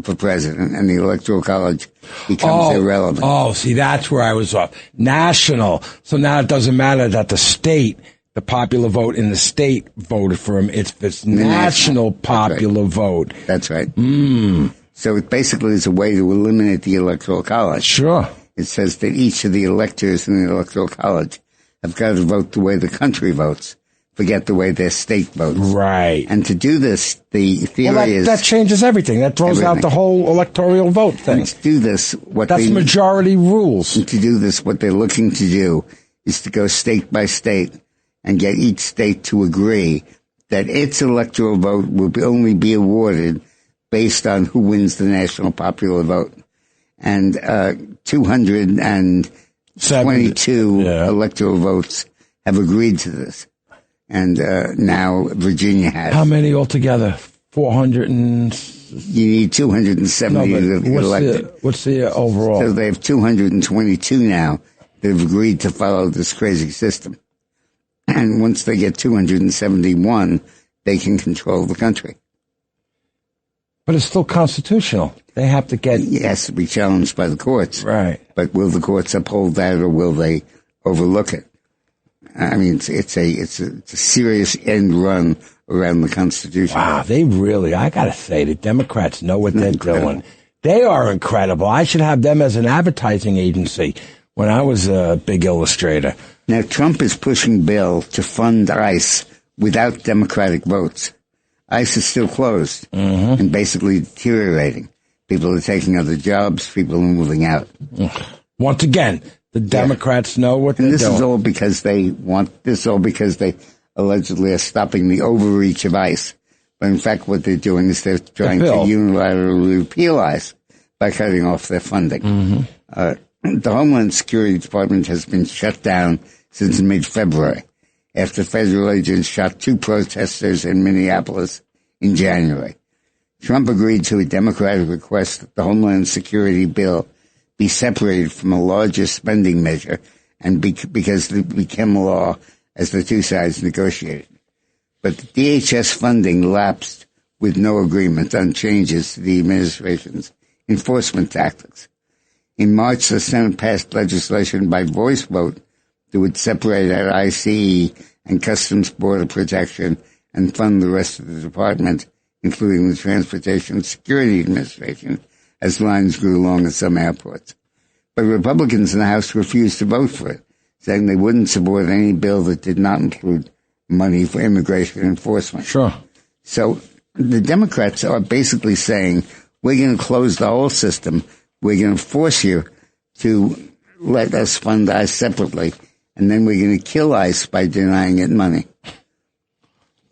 for president, and the Electoral College becomes irrelevant. Oh, see, that's where I was off. National. So now it doesn't matter that the state the popular vote in the state voted for him. It's this national popular vote. That's right. So it basically is a way to eliminate the Electoral College. Sure. It says that each of the electors in the Electoral College have got to vote the way the country votes, forget the way their state votes. Right. And to do this, the theory is... that changes everything. That throws out the whole electoral vote thing. And to do this, that's majority rules. And to do this, what they're looking to do is to go state by state and get each state to agree that its electoral vote will only be awarded based on who wins the national popular vote. And 222 electoral votes have agreed to this. And now Virginia has. How many altogether? 400 and... You need 270 to get elected. What's the overall? So they have 222 now that have agreed to follow this crazy system. And once they get 271, they can control the country. But it's still constitutional. They have to get... It has to be challenged by the courts. Right. But will the courts uphold that, or will they overlook it? I mean, it's a serious end run around the Constitution. Wow, they really, I gotta say, the Democrats know what they're doing. They are incredible. I should have them as an advertising agency when I was a big illustrator. Now, Trump is pushing bill to fund ICE without Democratic votes. ICE is still closed and basically deteriorating. People are taking other jobs. People are moving out. Once again, the Democrats know what they're doing. And this is all because they allegedly are stopping the overreach of ICE. But in fact, what they're doing is they're trying to unilaterally repeal ICE by cutting off their funding. The Homeland Security Department has been shut down since mid-February after federal agents shot 2 protesters in Minneapolis in January. Trump agreed to a Democratic request that the Homeland Security bill be separated from a larger spending measure and because it became law as the two sides negotiated. But the DHS funding lapsed with no agreement on changes to the administration's enforcement tactics. In March, the Senate passed legislation by voice vote that would separate out ICE and Customs Border Protection and fund the rest of the department, including the Transportation Security Administration, as lines grew long at some airports. But Republicans in the House refused to vote for it, saying they wouldn't support any bill that did not include money for immigration enforcement. Sure. So the Democrats are basically saying, we're going to close the whole system. We're going to force you to let us fund ICE separately, and then we're going to kill ICE by denying it money.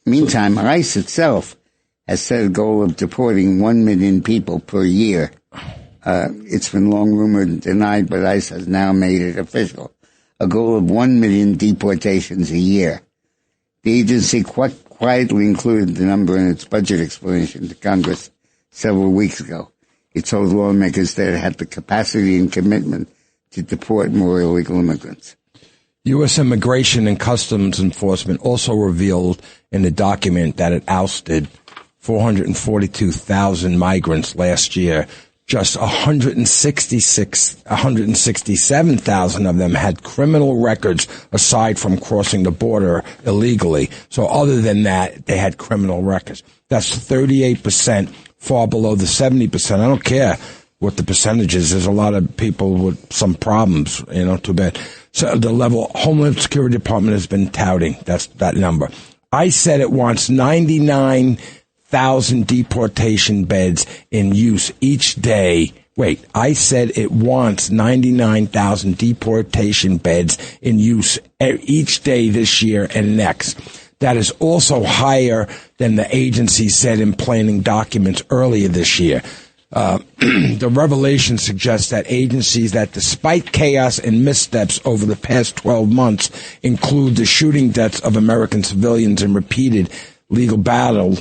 Meantime, ICE itself has set a goal of deporting 1 million people per year. It's been long rumored and denied, but ICE has now made it official. A goal of 1 million deportations a year. The agency quite quietly included the number in its budget explanation to Congress several weeks ago. It told lawmakers that it had the capacity and commitment to deport more illegal immigrants. U.S. Immigration and Customs Enforcement also revealed in the document that it ousted 442,000 migrants last year. Just 167,000 of them had criminal records aside from crossing the border illegally. So other than that, they had criminal records. That's 38%, far below the 70%. I don't care what the percentage is. There's a lot of people with some problems, too bad. So the level Homeland Security Department has been touting, that's that number. I said it wants 99,000 deportation beds in use each day. Wait, I said it wants 99,000 deportation beds in use each day this year and next. That is also higher than the agency said in planning documents earlier this year. The revelation suggests that agencies that, despite chaos and missteps over the past 12 months, include the shooting deaths of American civilians and repeated legal battle,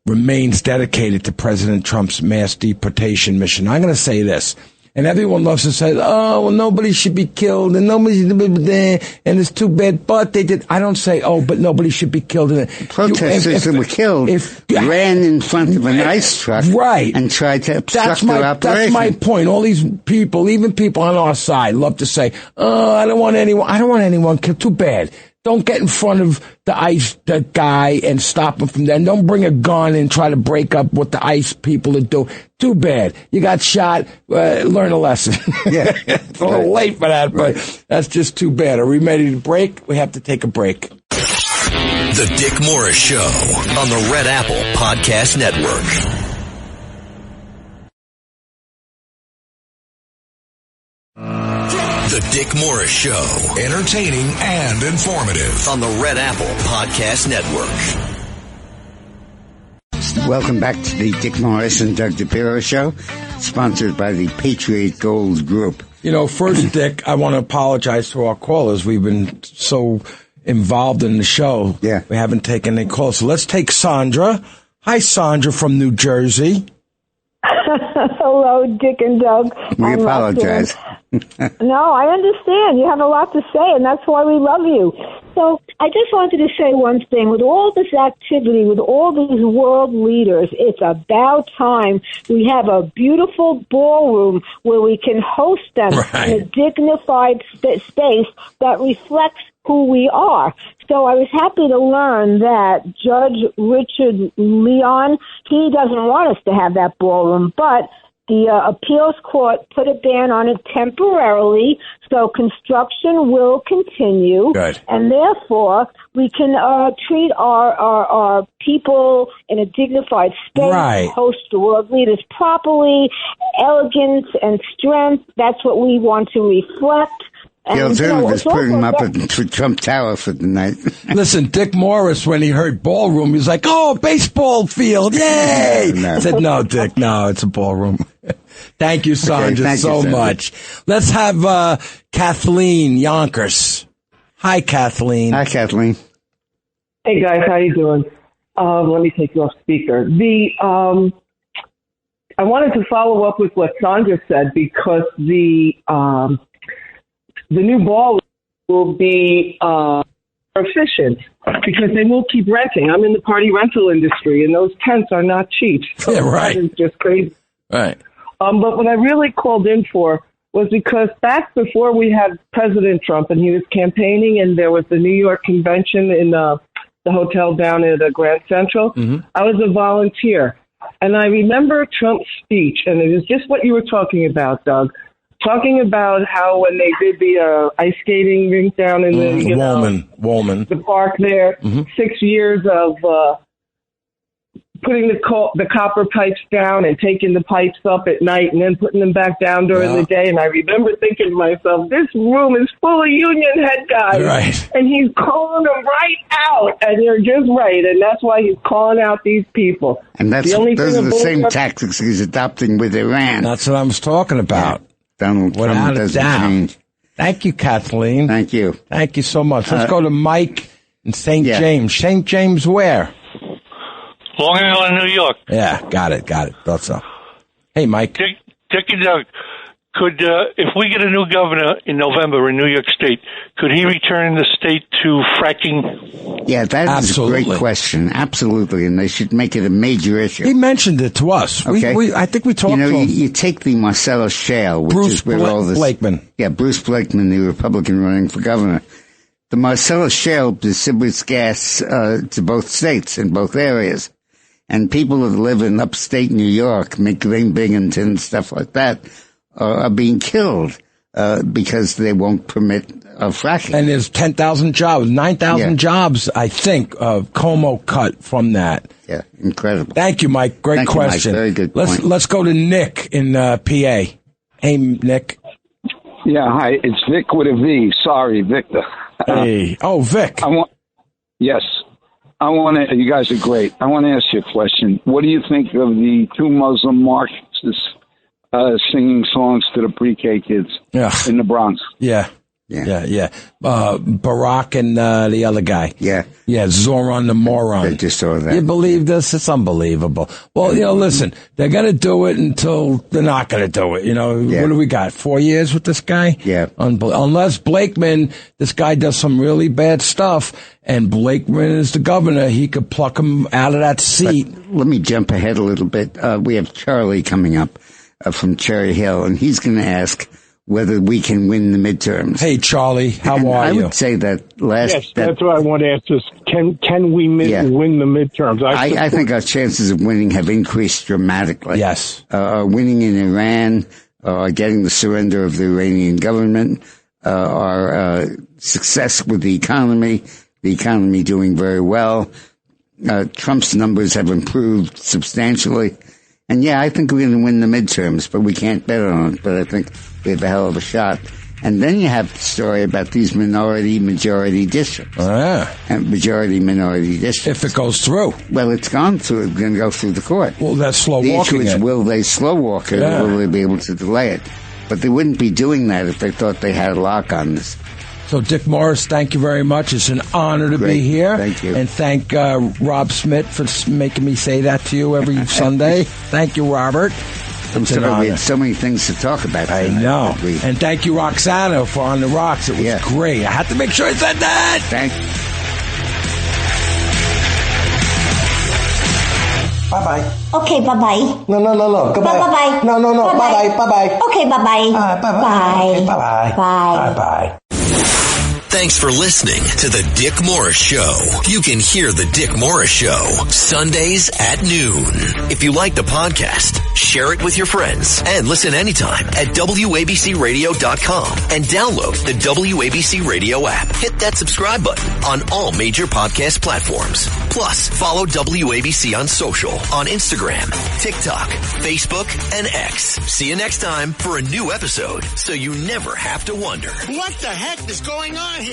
remains dedicated to President Trump's mass deportation mission. I'm going to say this, and everyone loves to say, oh, well, nobody should be killed, and nobody should be there, and it's too bad, but they did. I don't say, oh, but nobody should be killed. Protesters that were killed ran in front of an ICE truck and tried to obstruct their operation. That's my point. All these people, even people on our side, love to say, oh, I don't want anyone killed. Too bad. Don't get in front of the guy and stop him from there. And don't bring a gun and try to break up what the ICE people are doing. Too bad. You got shot. Learn a lesson. Yeah. It's a little late for that, but that's just too bad. Are we ready to break? We have to take a break. The Dick Morris Show on the Red Apple Podcast Network. The Dick Morris Show, entertaining and informative on the Red Apple Podcast Network. Welcome back to the Dick Morris and Doug Dipierro Show, sponsored by the Patriot Gold Group. You know, first, Dick, I want to apologize to our callers. We've been so involved in the show. Yeah. We haven't taken any calls. So let's take Sandra. Hi, Sandra from New Jersey. Hello, Dick and Doug. We apologize. No, I understand. You have a lot to say, and that's why we love you. So I just wanted to say one thing. With all this activity, with all these world leaders, it's about time we have a beautiful ballroom where we can host them in a dignified space that reflects who we are. So I was happy to learn that Judge Richard Leon, he doesn't want us to have that ballroom, but the appeals court put a ban on it temporarily, so construction will continue. Good. And therefore, we can treat our people in a dignified space, host the world leaders properly, elegance and strength. That's what we want to reflect. The alternative is putting him up at Trump Tower for the night. Listen, Dick Morris, when he heard ballroom, he was like, oh, baseball field, yay! No. I said, no, Dick, no, it's a ballroom. Thank you, Sandra, thank you, Sandra. much. Let's have Kathleen Yonkers. Hi, Kathleen. Hi, Kathleen. Hey, guys, how you doing? Let me take you off speaker. I wanted to follow up with what Sandra said because the new ball will be efficient because they will keep renting. I'm in the party rental industry, and those tents are not cheap. So yeah, right. That is just crazy. Right. But what I really called in for was because back before we had President Trump and he was campaigning and there was the New York convention in the hotel down at Grand Central, I was a volunteer. And I remember Trump's speech, and it was just what you were talking about, Doug, talking about how when they did the ice skating rink down in the park there, 6 years of putting the copper pipes down and taking the pipes up at night and then putting them back down during the day. And I remember thinking to myself, this room is full of union head guys. Right. And he's calling them right out. And you're just right. And that's why he's calling out these people. And those are the same tactics he's adopting with Iran. That's what I was talking about. Yeah. Donald Trump doesn't change. Thank you, Kathleen. Thank you. Thank you so much. Let's go to Mike in St. James. St. James where? Long Island, New York. Yeah, got it. Thought so. Hey, Mike. Dick and Doug, could if we get a new governor in November in New York State, could he return the state to fracking? Yeah, that is a great question. Absolutely, and they should make it a major issue. He mentioned it to us. Okay. I think we talked to him. You take the Marcellus Shale, which is where all this... Blakeman. Yeah, Bruce Blakeman, the Republican running for governor. The Marcellus Shale distributes gas to both states in both areas. And people that live in upstate New York, McLean, Binghamton, stuff like that, are being killed because they won't permit fracking. And there's 10,000 jobs, 9,000 jobs, I think, Como cut from that. Yeah, incredible. Thank you, Mike. Great question. Mike. Very good point. Let's go to Nick in PA. Hey, Nick. Yeah, hi. It's Vic with a V. Sorry, Victor. Hey. Oh, Vic. Yes. You guys are great. I want to ask you a question. What do you think of the two Muslim Marxists singing songs to the pre-K kids in the Bronx? Yeah. Barack and the other guy. Yeah, Zoran the moron. I just saw that. You believe this? It's unbelievable. Well, listen, they're going to do it until they're not going to do it. What do we got? 4 years with this guy? Yeah. Unless Blakeman, this guy does some really bad stuff, and Blakeman is the governor, he could pluck him out of that seat. But let me jump ahead a little bit. We have Charlie coming up from Cherry Hill, and he's going to ask, whether we can win the midterms. Hey, Charlie, how are you? I would say that that's what I want to ask is, can we win the midterms? I think our chances of winning have increased dramatically. Yes. Winning in Iran, getting the surrender of the Iranian government, our success with the economy doing very well. Trump's numbers have improved substantially. And I think we're going to win the midterms, but we can't bet on it. But I think we have a hell of a shot. And then you have the story about these minority-majority districts. And majority-minority districts. If it goes through. Well, it's gone through. It's going to go through the court. Well, that's slow walking. The issue is, will they slow walk it, or will they be able to delay it? But they wouldn't be doing that if they thought they had a lock on this. So, Dick Morris, thank you very much. It's an honor to be here. Thank you. And thank Rob Smith for making me say that to you every Sunday. Thank you, Robert. I'm sorry, we had so many things to talk about tonight. I know. And thank you, Roxana, for On the Rocks. It was great. I had to make sure I said that. Thank you. Bye-bye. Okay, bye-bye. No. Goodbye. Bye-bye. No. Bye-bye. Bye-bye. Okay, bye-bye. Bye-bye. Bye. Okay, bye-bye. Bye. Bye-bye. Thanks for listening to The Dick Morris Show. You can hear The Dick Morris Show Sundays at noon. If you like the podcast, share it with your friends and listen anytime at WABCRadio.com and download the WABC Radio app. Hit that subscribe button on all major podcast platforms. Plus, follow WABC on social on Instagram, TikTok, Facebook, and X. See you next time for a new episode so you never have to wonder. What the heck is going on here?